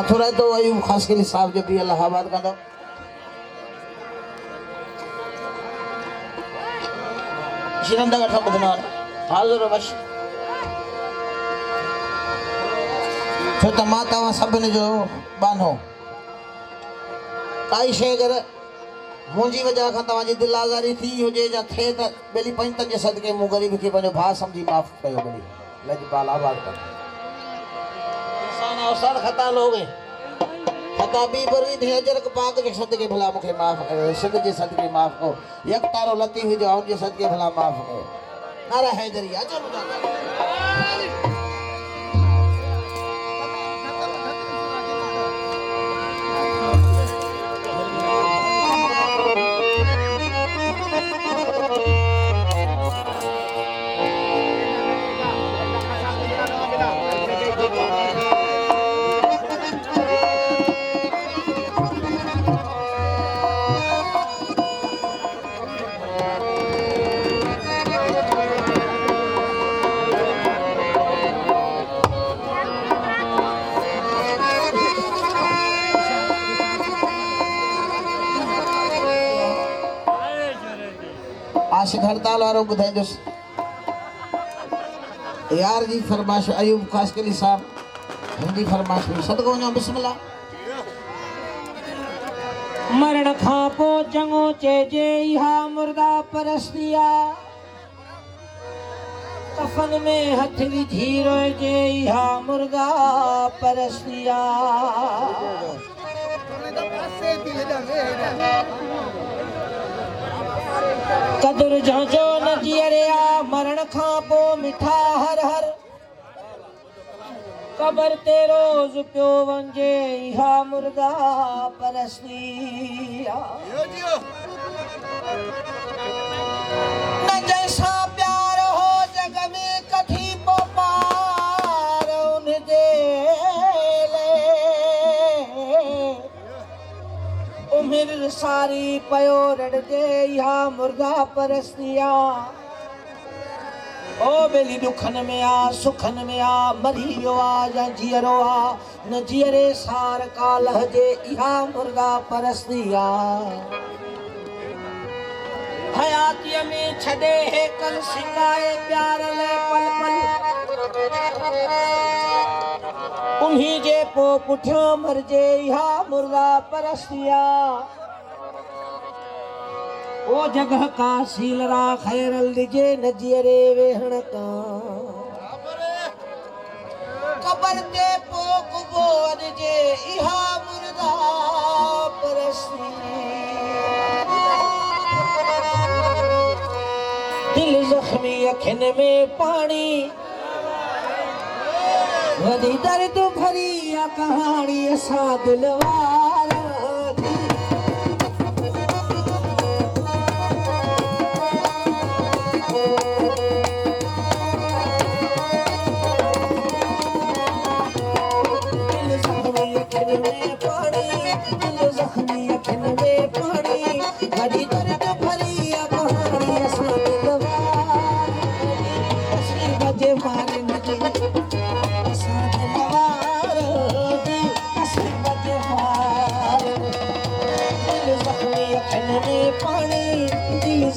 मथुरा तो अयूब खास के लिए साहब जो भी इलाहाबाद का दो शिरंदा का ठप बदनार हाजिर बस छो त मां तव्हां सभिनी जो बानो काई शइ अगरि मुंहिंजी वजह खां तव्हांजी दिलि आज़ारी थी हुजे या थिए त ॿेली पंजतनि जे सदके मूं ग़रीब खे पंहिंजो भाउ सम्झी माफ़ कयो ॿेली लजपाल आबाद कर इंसान अवसर ख़ता लोग ख़ता बी बरवी थे अजरक पाक जे सदके भला मूंखे माफ़ कयो सिंध जे सदके माफ़ कयो यकतारो लती हुजे हुन जे सदके भला माफ़ कयो नारा हैदरी अचो मुंहिंजा आशिक हड़ताल वारो ॿुधाईंदुसि यार जी फरमाइश अयूब खास के लिए साहब हिंदी फरमाइश हुई सदको वञो बिस्मिल्लाह मरण खां पोइ चङो चइजे इहा मुर्दा परस्तिया कफन में हथ विझी रोइजे इहा मुर्दा परस्तिया कदुर झांझो न जीअरिया मरण खां पोइ मिठा हर हर कबर ते रोज़ पियो वञे इहा मुर्दा परस्तिया न जैसा प्यार हो जग में कठी पो पार उनजे उमिर सारी पयो रड़जे इहा मुर्दा परस्तिया ओ बेली दुखन में आ सुखन में आ मरी वियो आ या जीअरो आ न जीअरे सार काल जे इहा मुर्दा परस्तिया हयातीअ में छॾे हेकल सिकाए प्यार ले पल पल उन्हीं जे पो पुठियो मरजे इहा मुर्दा परस्तिया ओ जगह का सीलरा खैरल दिजे न जीअरे वेहण का कबर ते पोक बोर जे इहा मुर्दा परस्तिया दिल जख्मी अखिन में पानी वधी दर्द भरी आ कहानी असां दिलवार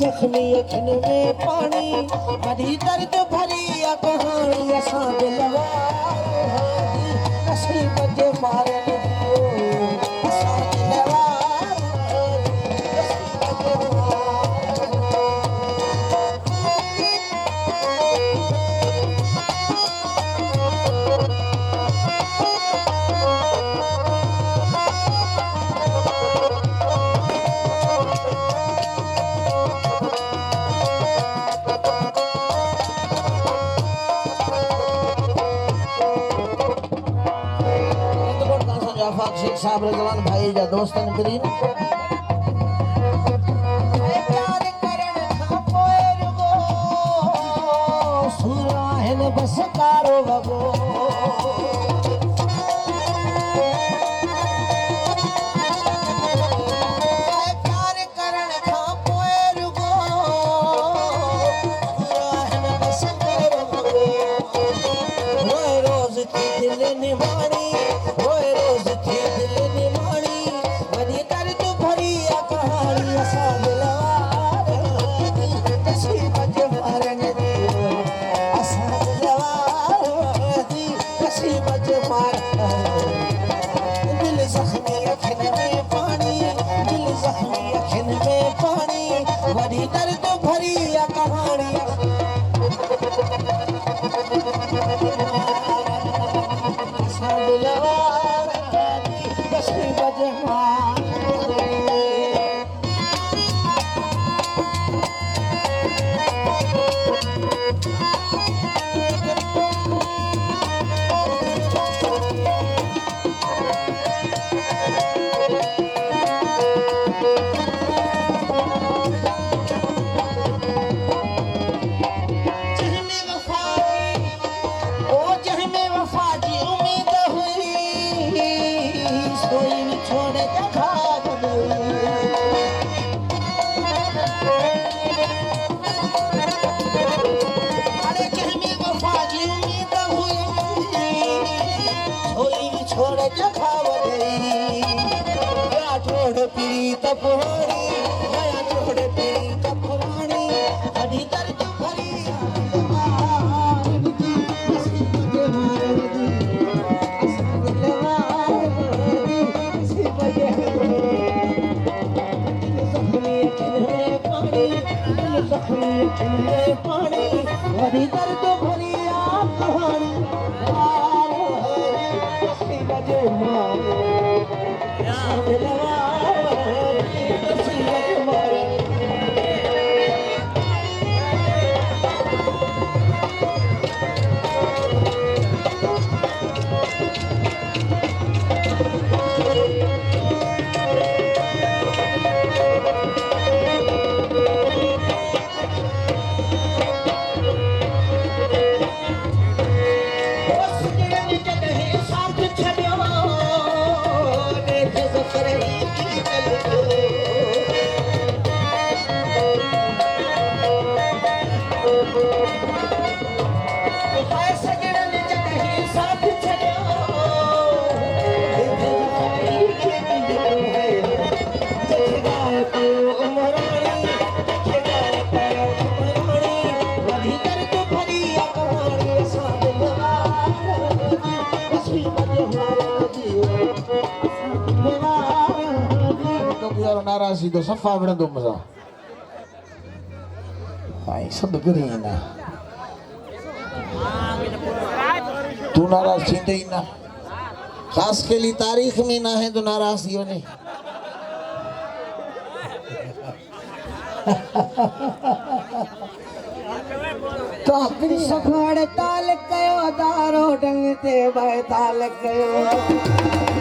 जख्मी अखिन में पानी वधी दर्द भरी आ कहानी असां दिलवार नसीब जे मारन दियो असां दिलवार नसीब जे शेख साहब रजवान भाई जा दोस्तन करीन प्यार करण खां पोइ रुगो सुर आहिनि बस कारो वगो प्यार करण खां पोइ रुगो सुर आहिनि बस कारो वगो रोज़ रोज़ की दिल निभाणी रोज़ वॾी दर्द भरी आ कहाणी असां दिलवार दसवीं बजे पीत पुराणी माया छोड़ पीत पुराणी हरी दर्द भरी पानी हरी दर्द भरी कहानी बजे नाराज़ी तो सफ़ा वणंदो मज़ा भाई सभु घिरी ईंदा तूं नाराज़ थींदे ई न ख़ासि केली तारीख़ में न आहे तो नाराज़ थी वञे ताकि सफाड़ ताल कयो दारो डंग ते भाई ताल कयो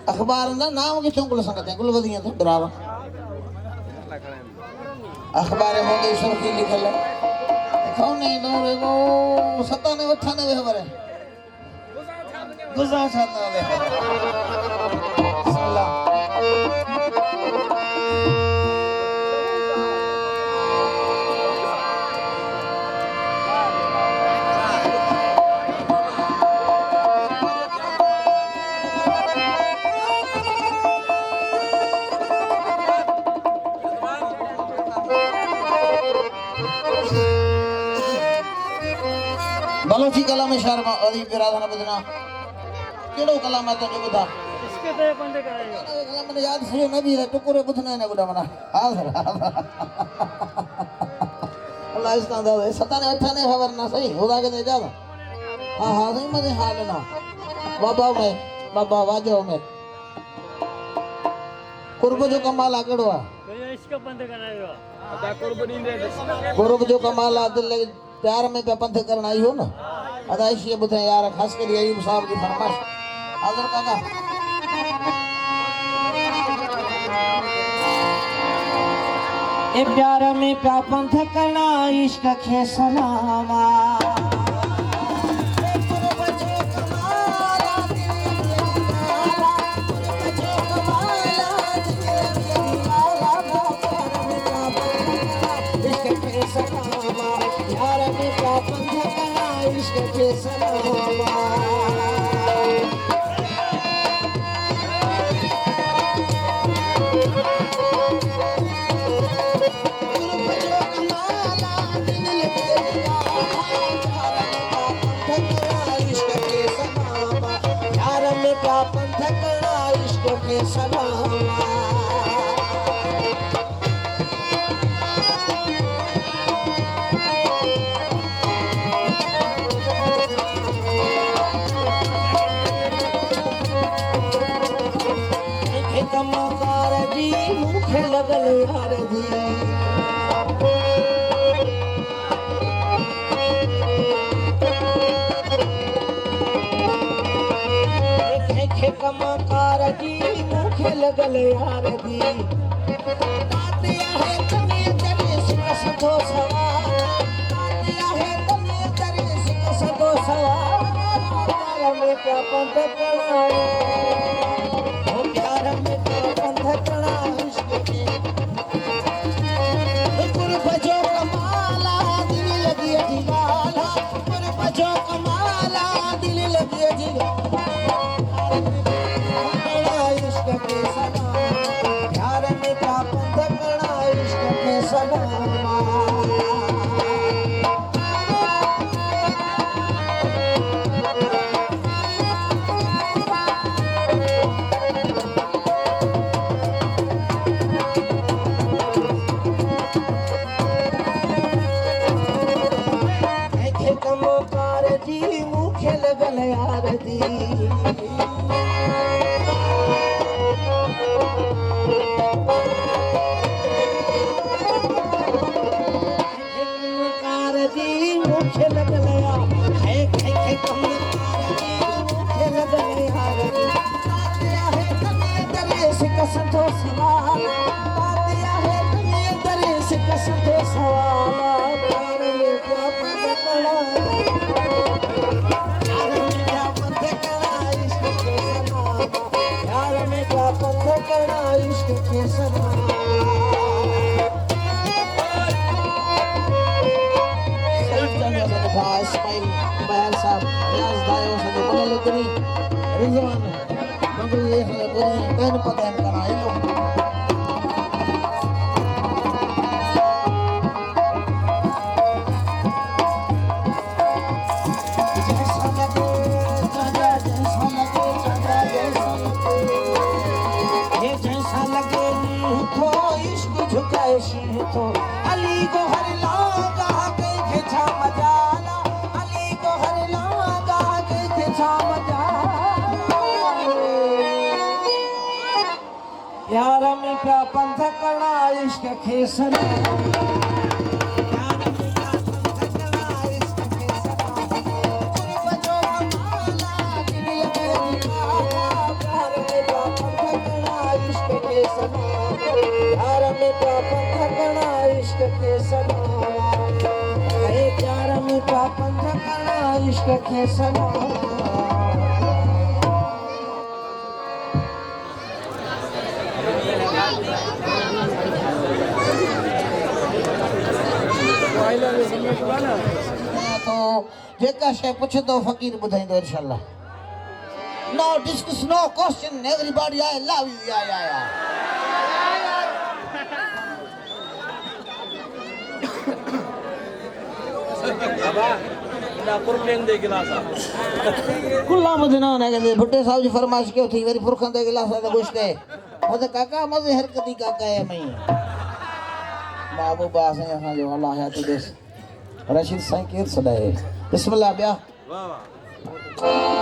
अखबार ना नाम किथों कुल संगत कुल वधिया तो डरावा अखबार में सुर्खी लिखल है कौने दौरे को 97 98 खबर है गुज़ा 96 बिस्मिल्लाह बलोची कलाम शहर में अली बिरादर बदना केड़ो कलाम है तो बता इसके तो बंद कराएगा कलाम मैंने याद से नबी है टुकड़े बुधना ने गुडा मना हां अल्लाह इस ता दे 97 98 खबर ना सही होदा के दे जा हां हां सही मजे हाल ना बाबा वाजो में कुर्ब जो कमाल आकड़वा तो ये इसका बंद कराएगा कुर्ब जो कमाल दिल प्यार में पे पंथ करना आई हो ना अदाइशी बुधे यार खास कर अयूब साहब की फरमाइश हाजिर काका ए प्यार में प्या पंथ करना इश्क के सलामा कमाकार जी मुखे लगल यार दी तातिया है तने तेरे सिक सदो सवार तातिया है तने तेरे सिक सदो सवार प्यार में क्या पंथ करना ओ प्यार में क्या पंथ करना इश्क के गुर बजो कमाला दिल लगी जिगाला गुर बजो कमाला दिल लगी जिगाला प्यार में का पंथ करना इश्क के सलामा कमकार जी मुखे लगल यार दी मुखे लगल यार है मुखे लगल यार तातिया है तने तेरे सिक सदो सवाल तातिया है तने तेरे सिक सदो सवाल प्यार में क्या पंथ करना प्यार में क्या पंथ करना इश्क के सलामा प्यार में क्या पंथ करना इश्क के सलामा Ismail Bayar Sahab Riaz Dayo Sade Bala Lugri Rizwan Mangri Ye Sade Buri Kain Patayan Kana Ilo जैसा लगे तो इश्क झुकाए शीह तो अली को हर लागा के खिंचा मजाला अली को हर लागा के खिंचा मजाला यार में क्या पंथ करना इश्क के सलामा यार में क्या पंथ करना इश्क के सलामा गुर बजो कमाला दिल लगे जिगाला प्यार में क्या पंथ करना इश्क के सलामा यार में में पापन थकना इश्क के सनावा प्यार में पापन थकना इश्क के सनावा तो जेका शे पूछे तो फकीर बुधाइंदो इंशाल्लाह no discuss no question everybody I love you या कुल्ला मदना ने कहते भुट्टे साहब जी फरमाइश क्यों थी मेरी पुरखन दे गिलास है गुश्ते मते काका मजे हरकती काका है मैं बाबू बास है हां जो अल्लाह है तो देस रशीद साईं केर सदाए बिस्मिल्लाह ब्या वाह वाह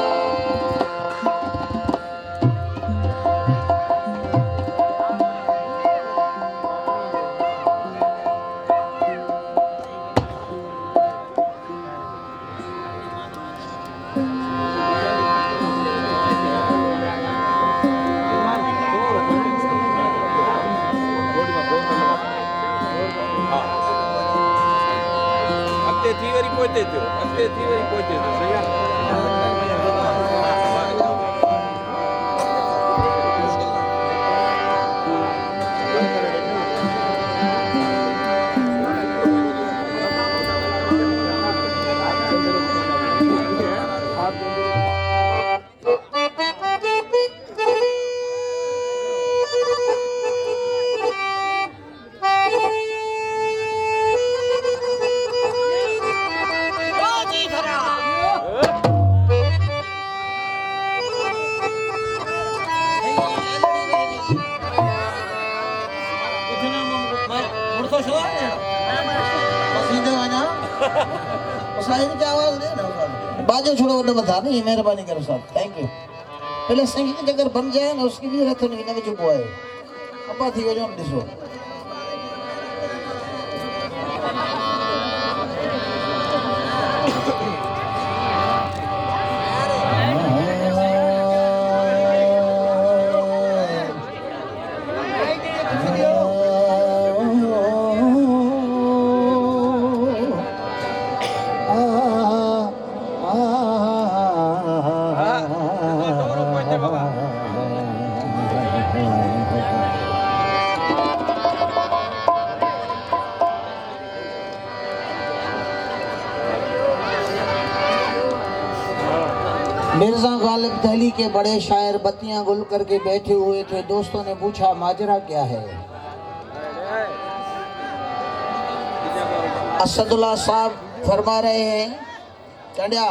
बाजू छोड़ो वो बता नहीं मेहरबानी करो साहब थैंक यू पहले संगीत अगर बन जाए ना उसकी भी रहते नहीं ना चुप है अपा थी वजह दिसो मिर्जा गालिब दिल्ली के बड़े शायर बत्तियां गुल करके बैठे हुए थे दोस्तों ने पूछा माजरा क्या है असदुल्ला साहब फरमा रहे हैं चढ़िया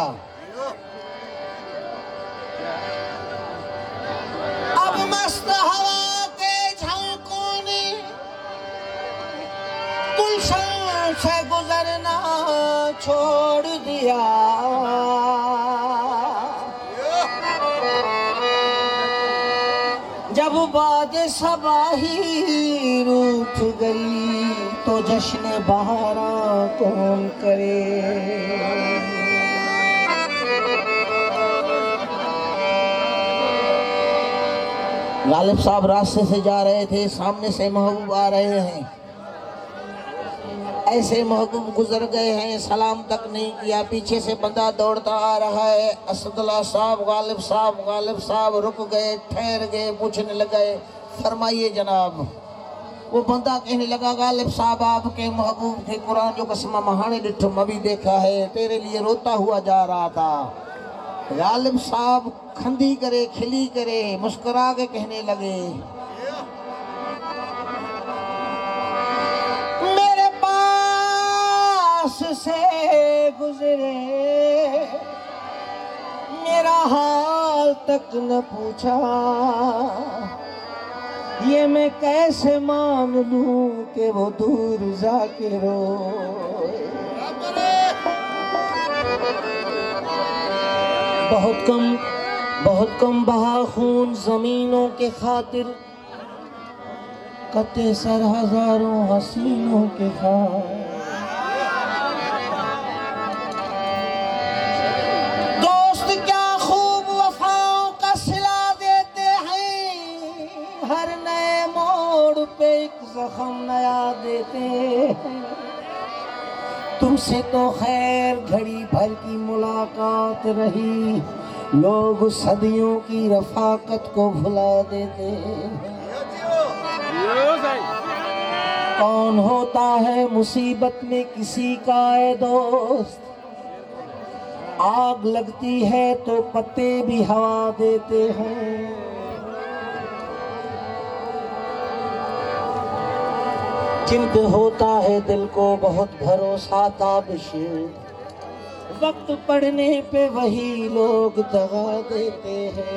अब मस्त हवा के झोंकों ने गुलशन से गुजरना छोड़ दिया जब बाद सबाही रूठ गई तो जश्न बहारा कौन करे गालिब साहब रास्ते से जा रहे थे सामने से महबूब आ रहे हैं ऐसे महबूब गुजर गए हैं सलाम तक नहीं किया पीछे से बंदा दौड़ता आ रहा है असदुल्ला साहब गालिब साहब रुक गए ठहर गए पूछने लगे फरमाइए जनाब वो बंदा कहने लगा गालिब साहब आपके महबूब के कुरान जो कसम महाने डिठो मभी देखा है तेरे लिए रोता हुआ जा रहा था गालिब साहब खंदी करे खिली करे मुस्कुरा के कहने लगे से गुजरे मेरा हाल तक न पूछा ये मैं कैसे मान लूं कि वो दूर जाके रोए बहुत कम बहा खून जमीनों के खातिर कते सर हजारों हसीनों के खातिर हर नए मोड़ पे एक जख्म नया देते हैं। तुमसे तो खैर घड़ी भर की मुलाकात रही, लोग सदियों की रफाकत को भुला देते हैं। कौन होता है मुसीबत में किसी का ए दोस्त, आग लगती है तो पत्ते भी हवा देते हैं। जिन पे होता है दिल को बहुत भरोसा ताबिश, वक्त पड़ने पे वही लोग दगा देते हैं।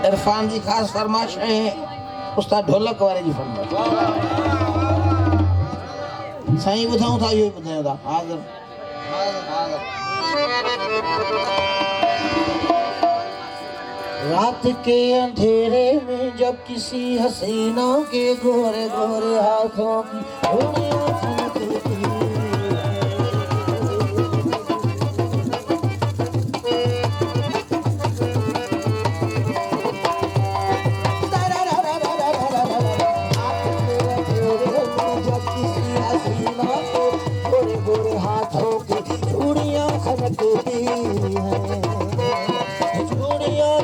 इरफान जी खास फरमाइश है उस्ताद ढोलक वारे जी फरमाइश। साईं ॿुधाऊं था इहो ई ॿुधायूं था। हाज़िर रात के अंधेरे में जब किसी हसीना के गोरे गोरे हाथों की उंगलियां थमती थी,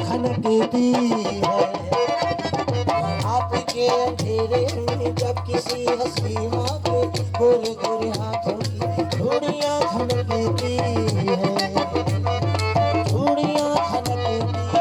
खनकती है। आपके अंधेरे में जब किसी हसीना के गोरे गोरे हाथों की चूड़ियां खनकती है, चूड़ियां खनकती है।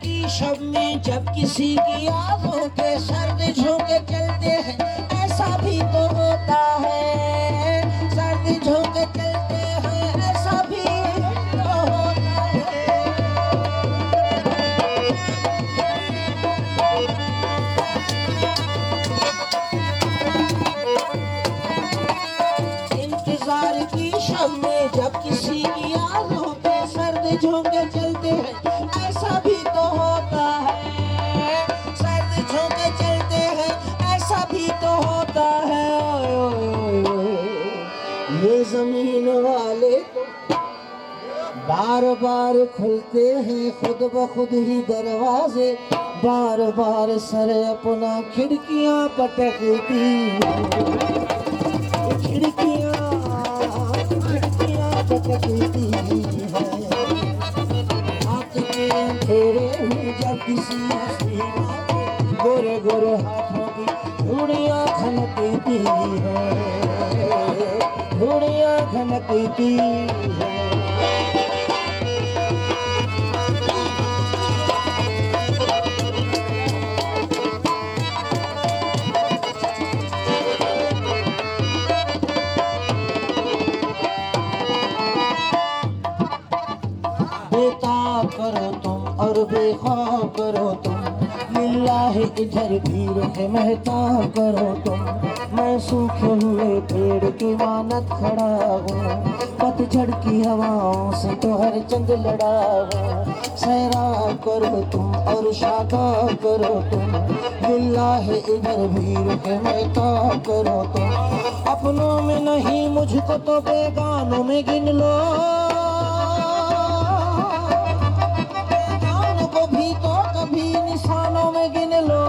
की शब में जब किसी की आंखों के सर्द झोंके चलते हैं, ऐसा भी तो होता है। सर्द झोंके चलते हैं, ऐसा भी तो होता है। इंतजार की शब में जब किसी की आंखों के सर्द झोंके चलते हैं, ऐसा भी तो होता है। सर्द झोंके चलते हैं, ऐसा भी तो होता है। ये जमीन वाले तो बार बार खुलते हैं खुद ब खुद ही दरवाजे, बार बार सर अपना खिड़कियां पटकती हैं, खिड़कियां पटकती हैं। अंधेरे में जब किसी हसीना के गोरे गोरे हाथों की चूड़ियां खनकती है, चूड़ियां खनकती है। बेताब करो तुम और बेख्वाब करो तुम, लिल्लाह इधर भी रुख महताब करो तुम। मैं सूखे हुए पेड़ की मानत खड़ा हूँ, पतझड़ की हवाओं से तो हर चंद लड़ा हूँ। सैराब करो तुम और शादाब करो तुम, लिल्लाह इधर भी रुख महताब करो तुम। अपनों में नहीं मुझको तो बेगानों में गिन लो, भी तो कभी निशानों में गिन लो।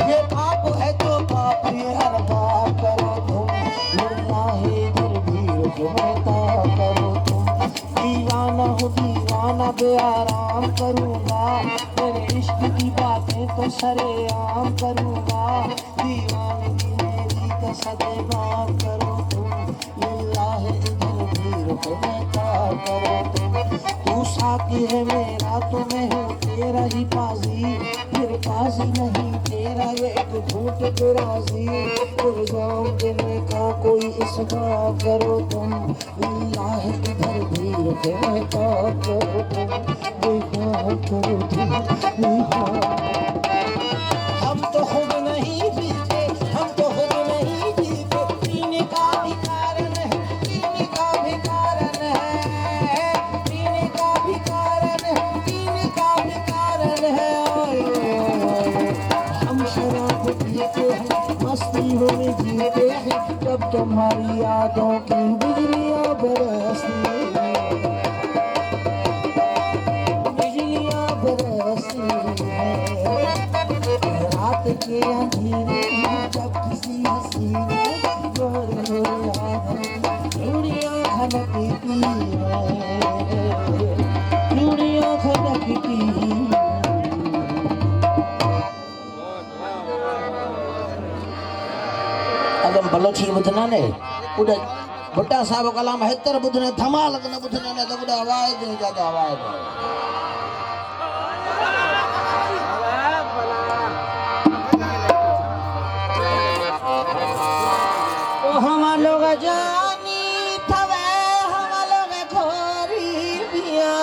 ये पाप है तो पाप ये हर बात करो तुम, लिल्लाह इधर भी रुख महताब करो तुम। दीवाना हूँ दीवाना बेआराम करूँगा, मेरे इश्क की बातें तो सरेआम करूँगा। दीवानगी मेरी कसदेबान करो तुम, लिल्लाह इधर भी रुख महताब करो तुम। तू साथी है मेरा तो मैं हूँ तेरा ही पाजी फिर पाजी नहीं तेरा एक घूंट के राजी फिर जाम देने का कोई इसका करो तुम अल्लाह इधर भीड़ कहता करो तुम करो तुम हम तो खुद नहीं जीते हम तो खुद नहीं जीते पीने का भी कारण है पीने का भी कारण है पीने का भी कारण है पीने का भी कारण है हम शराब पीते हैं मस्ती में जीते हैं जब तुम्हारी यादों की बिजलियां बरसती रात के अंधेरे में जब किसी हसीने चूड़ियां खनकती चूड़ियां खनकती अगम बलोची बुधना ने उड़े भट्टा साहब कलाम हेतर बुधने धमाल न बुधने ने तो बुढ़ा आवाज नहीं ज्यादा आवाज हम लोग जानी थवे हम लोग घोरी बिया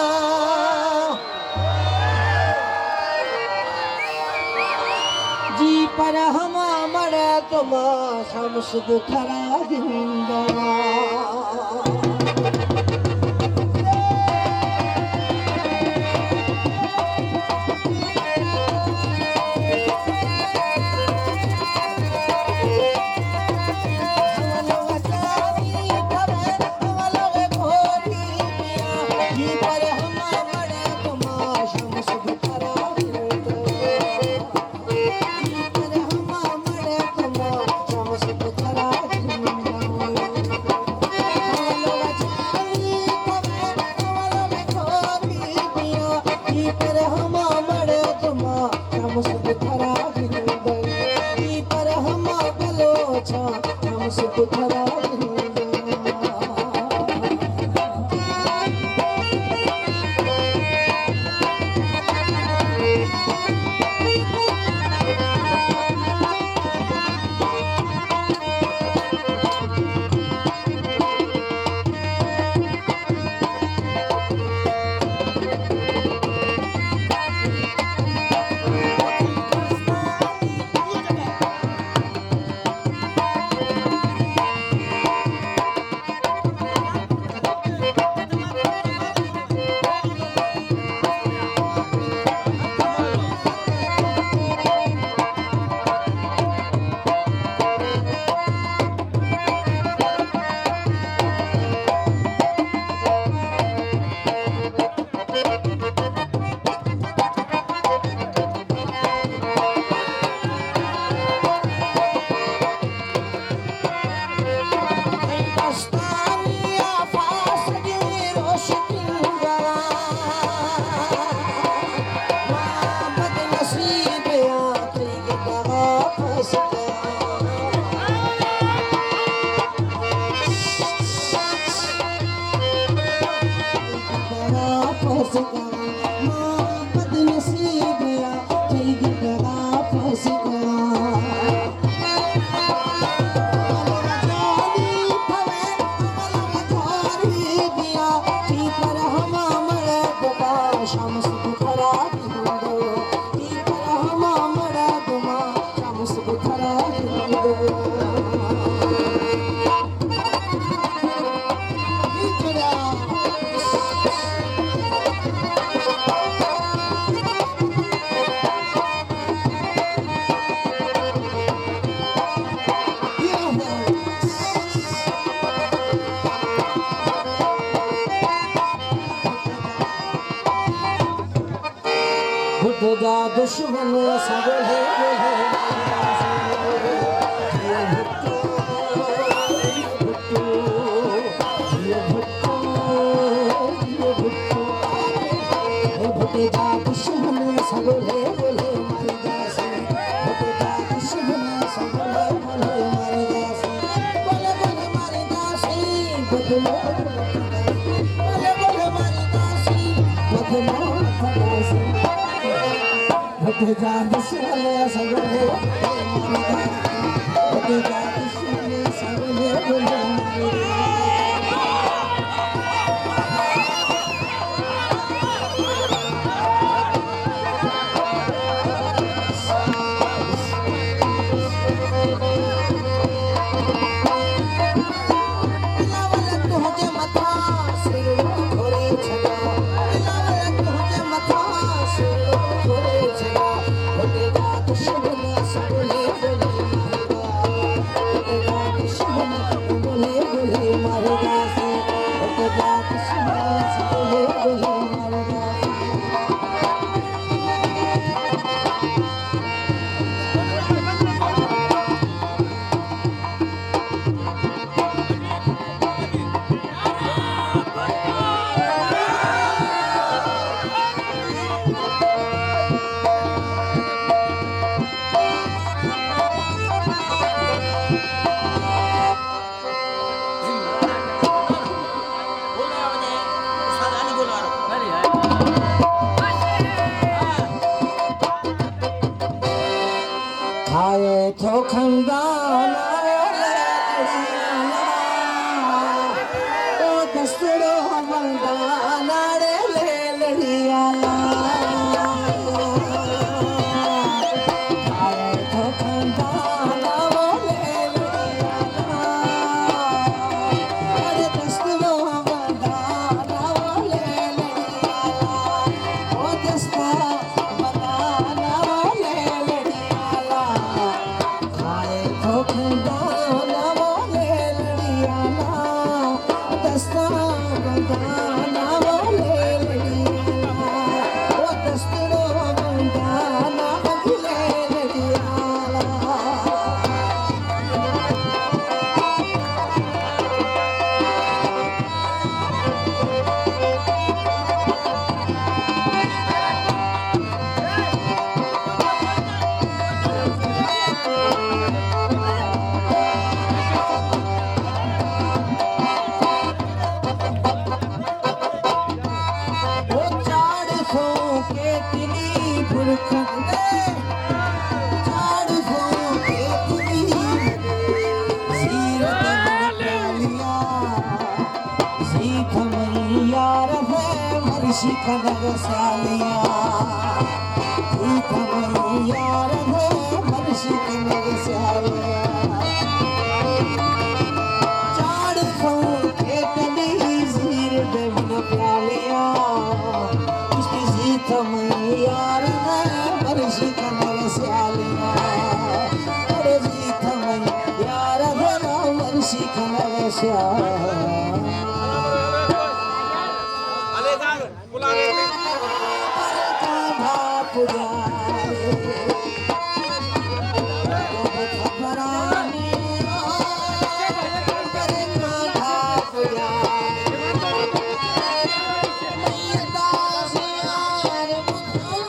जी पर हम मरे तुम हम सुख खरा जिंदा खुदा दुश्मन सब है दुश्मन सब है बोले मारी दासी दुश्मन सब है बोले मारी दासी बोले बोले मारी दासी बदलो बोले बोले मारी दासी बदलो दासी जा दुश्मन सगले ओते जा दुश्मन सगले बोले खाए तो खंदाना ओ दस्तरो मंदाना रे ले लड़ियाला खाए तो खंदाना वो ले लड़ियाला अरे दस्तरो मंदाना वो ले लड़ियाला ओ दस्ता मंदाना वो ले लड़ियाला खाए तो खंदाना वो ले लड़ियाला दस्ता मंदाना वो ले लड़ियाला ओ दस्तरो मंदाना वो ले लड़ियाला ओ चार सौ के तिली पुरखंडे चार सौ के तिली सीरत बलिया सीख मैया रहे मर्शी खनग सालिया सीख मैया रहे मर्शी खनग सालिया चार सौ के तिली सीरत प्यालिया उसकी सीख मैया रहे मर्शी खनग सालिया अरे सीख मैया रहे मर्शी खनग सालिया कान्हा पुजारी खबरानी अरे कान्हा पुजारी मैया दासियार पुजारी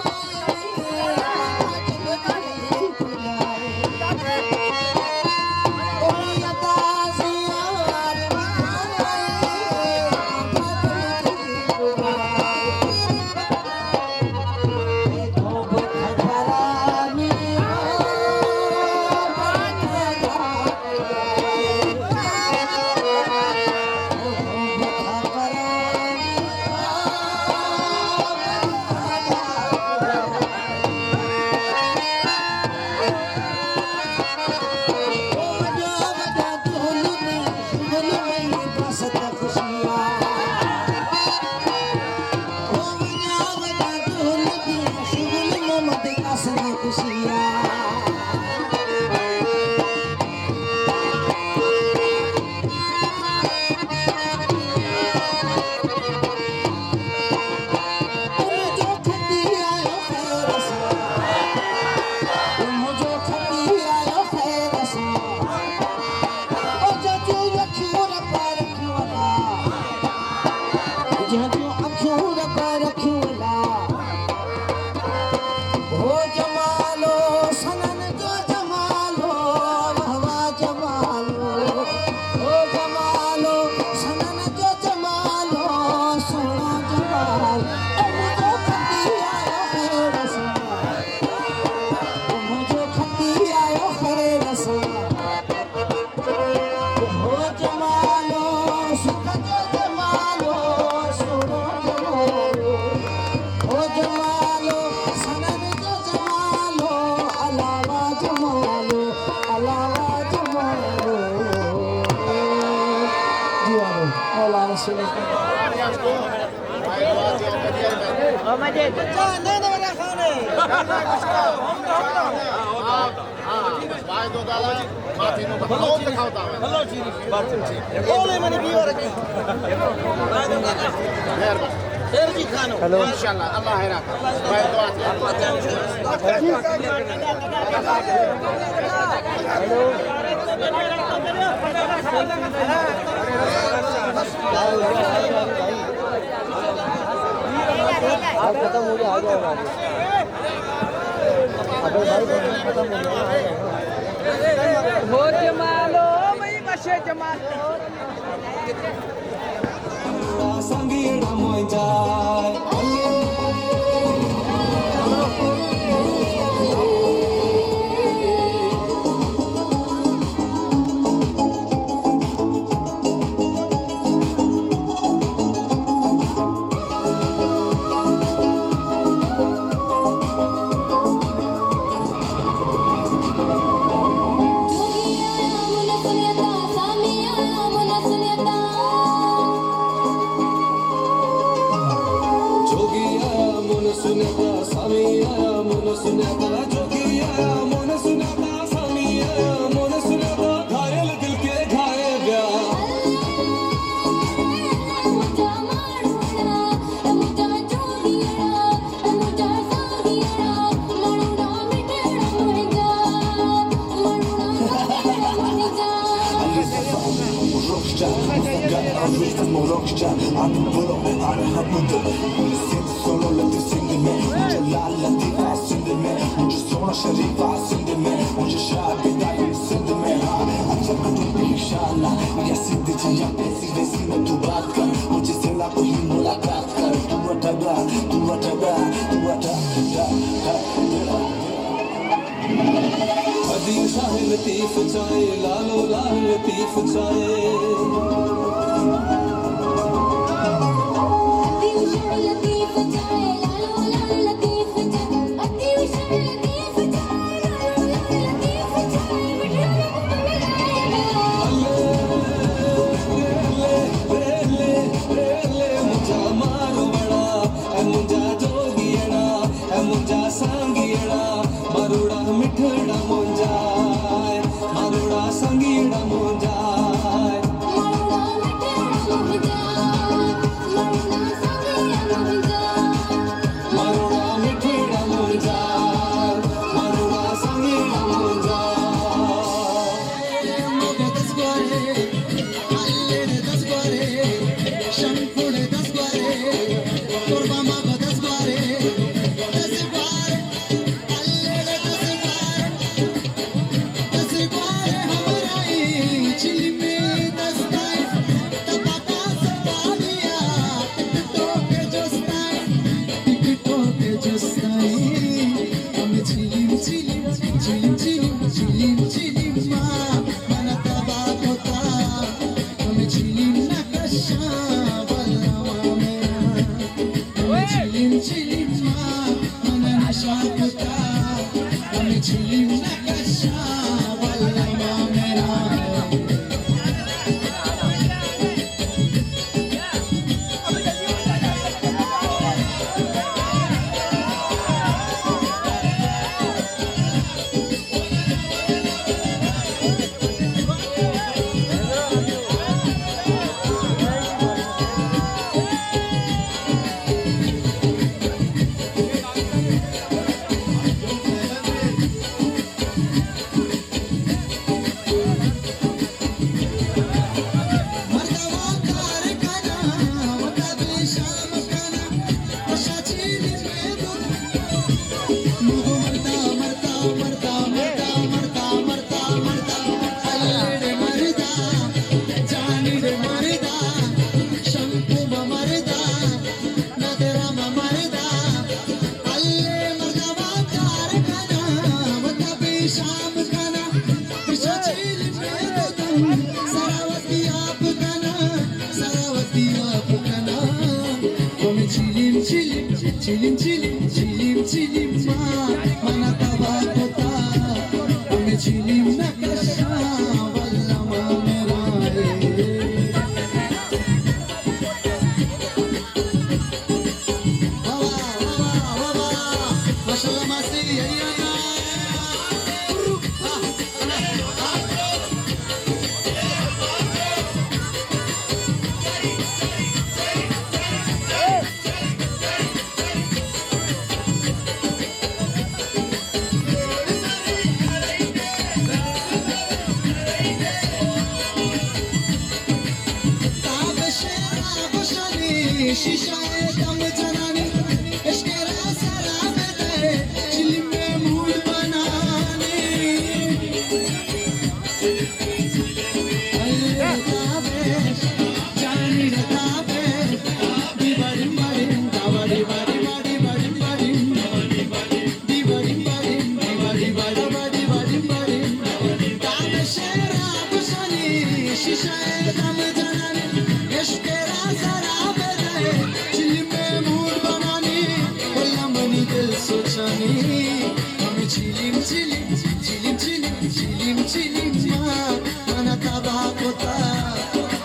शीशाए दम जनाने इश्क रासरा बदे चिल्ली में मूड बनाने रताबे जानी रताबे दी बड़ी बड़ी दावड़ी बड़ी बड़ी बड़ी बड़ी दी बड़ी बड़ी बड़ी बड़ी बड़ी बड़ी बड़ी ताब शेरा बुसनी शीशाए दम जनाने इश्क रासरा बदे चिल्ली में मूड बनाने वल्ला मनी दिल सोचाने हमें Chilima Chilima Chilima Chilima Chilima Chilima mana tabakota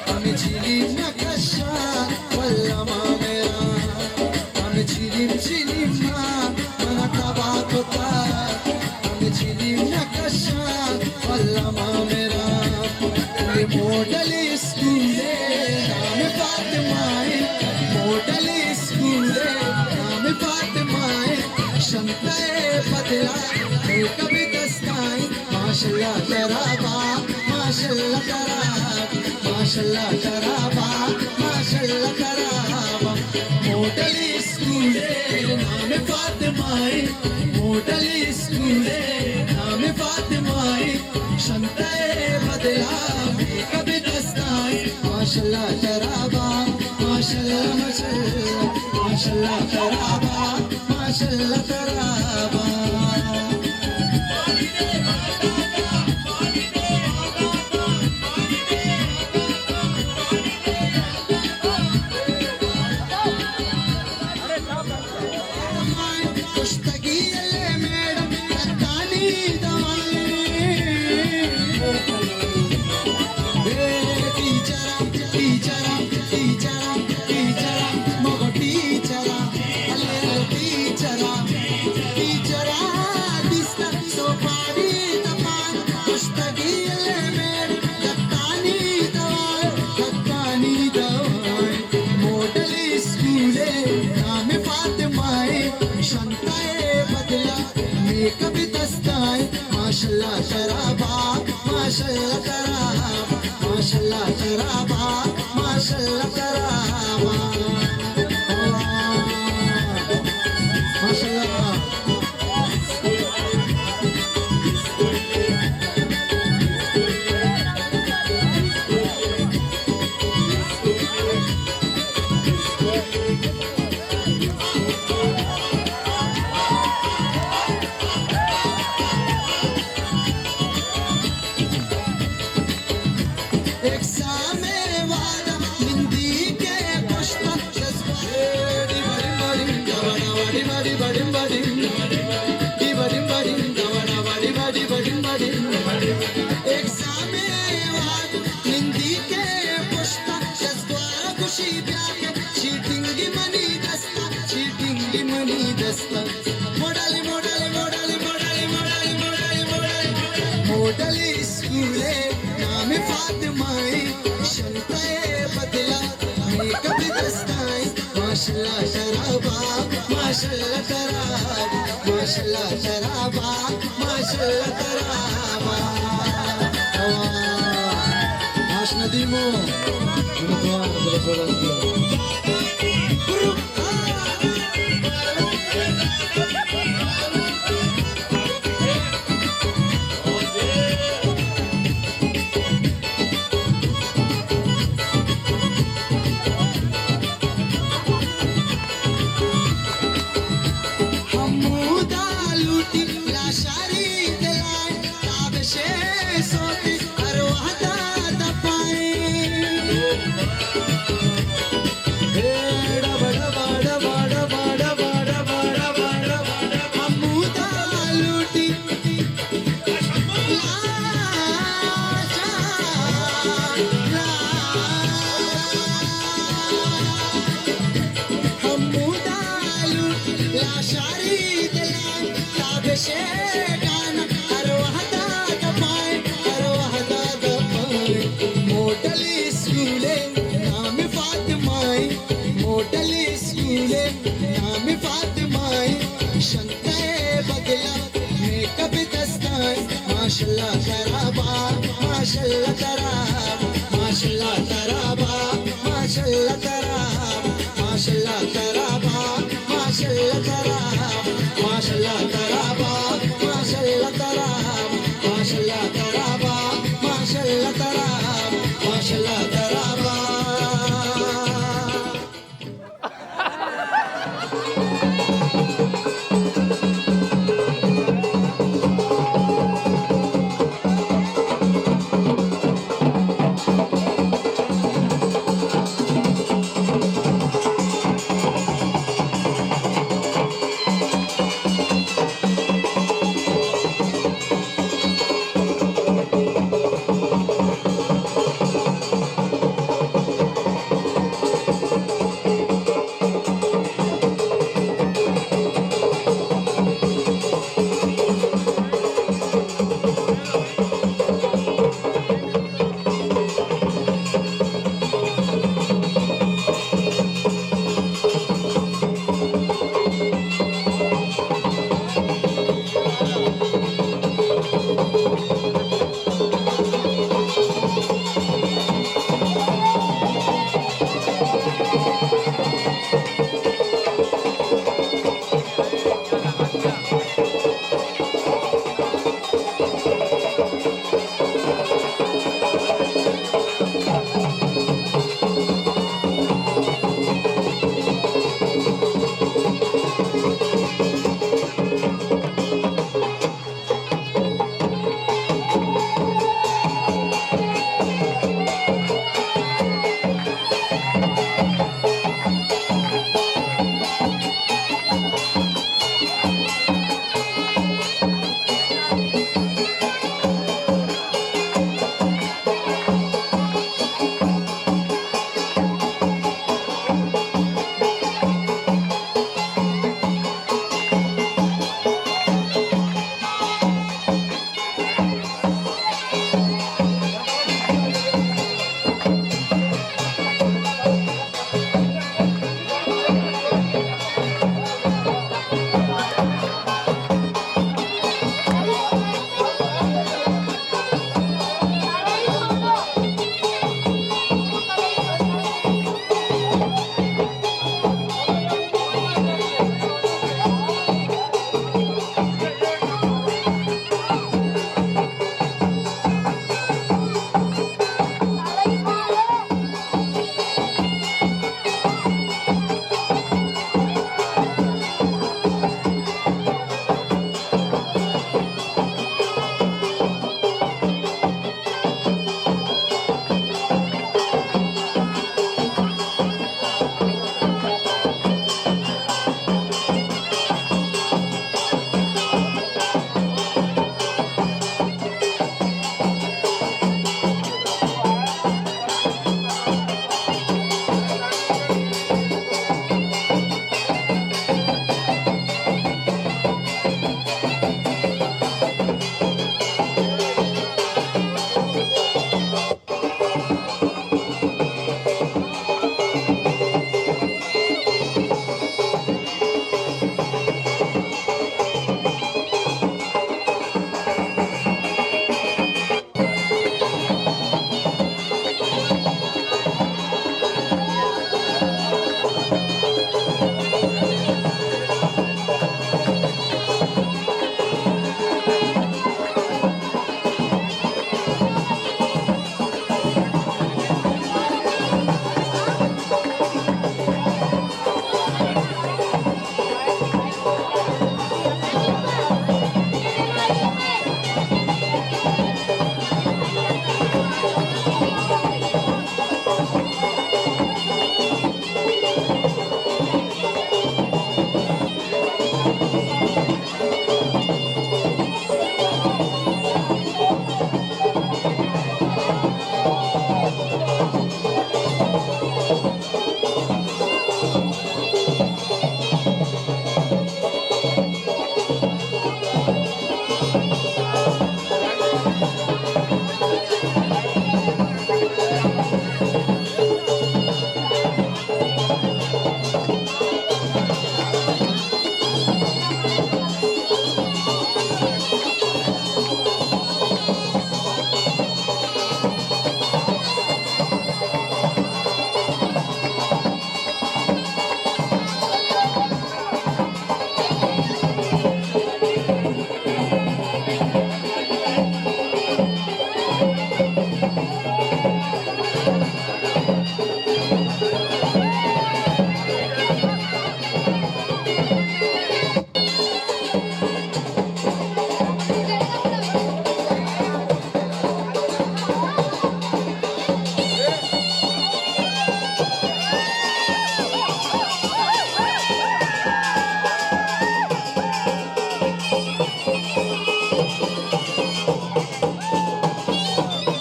hame chilim nakasha walla mera hame chilim chilim mana tabakota hame chilim nakasha walla mera ye model school naam Fatima model school naam Fatima shanta padla kabhi dastai mashallah taraba माशाल्लाह कराबा माशाल्लाह कराबा model school नाम Fatima model school नाम फातिमा शंता बदला कभी दस्ताई माशाल्लाह कराबा माशाल्लाह माशाल्लाह माशाल्लाह कराबा माशाल्लाह कराबा कभी दस्ताए माशाल्लाह शराबा माशाल्लाह कराबा माशाल्लाह शराबा माशाल्लाह कराबा माशाल्लाह माशाल्लाह शराबा माशाल्लाह कराबा माशाल्लाह शराबा माशाल्लाह कराबा आश नदीमो माशाल्लाह कराबा माशाल्लाह कराबा माशाल्लाह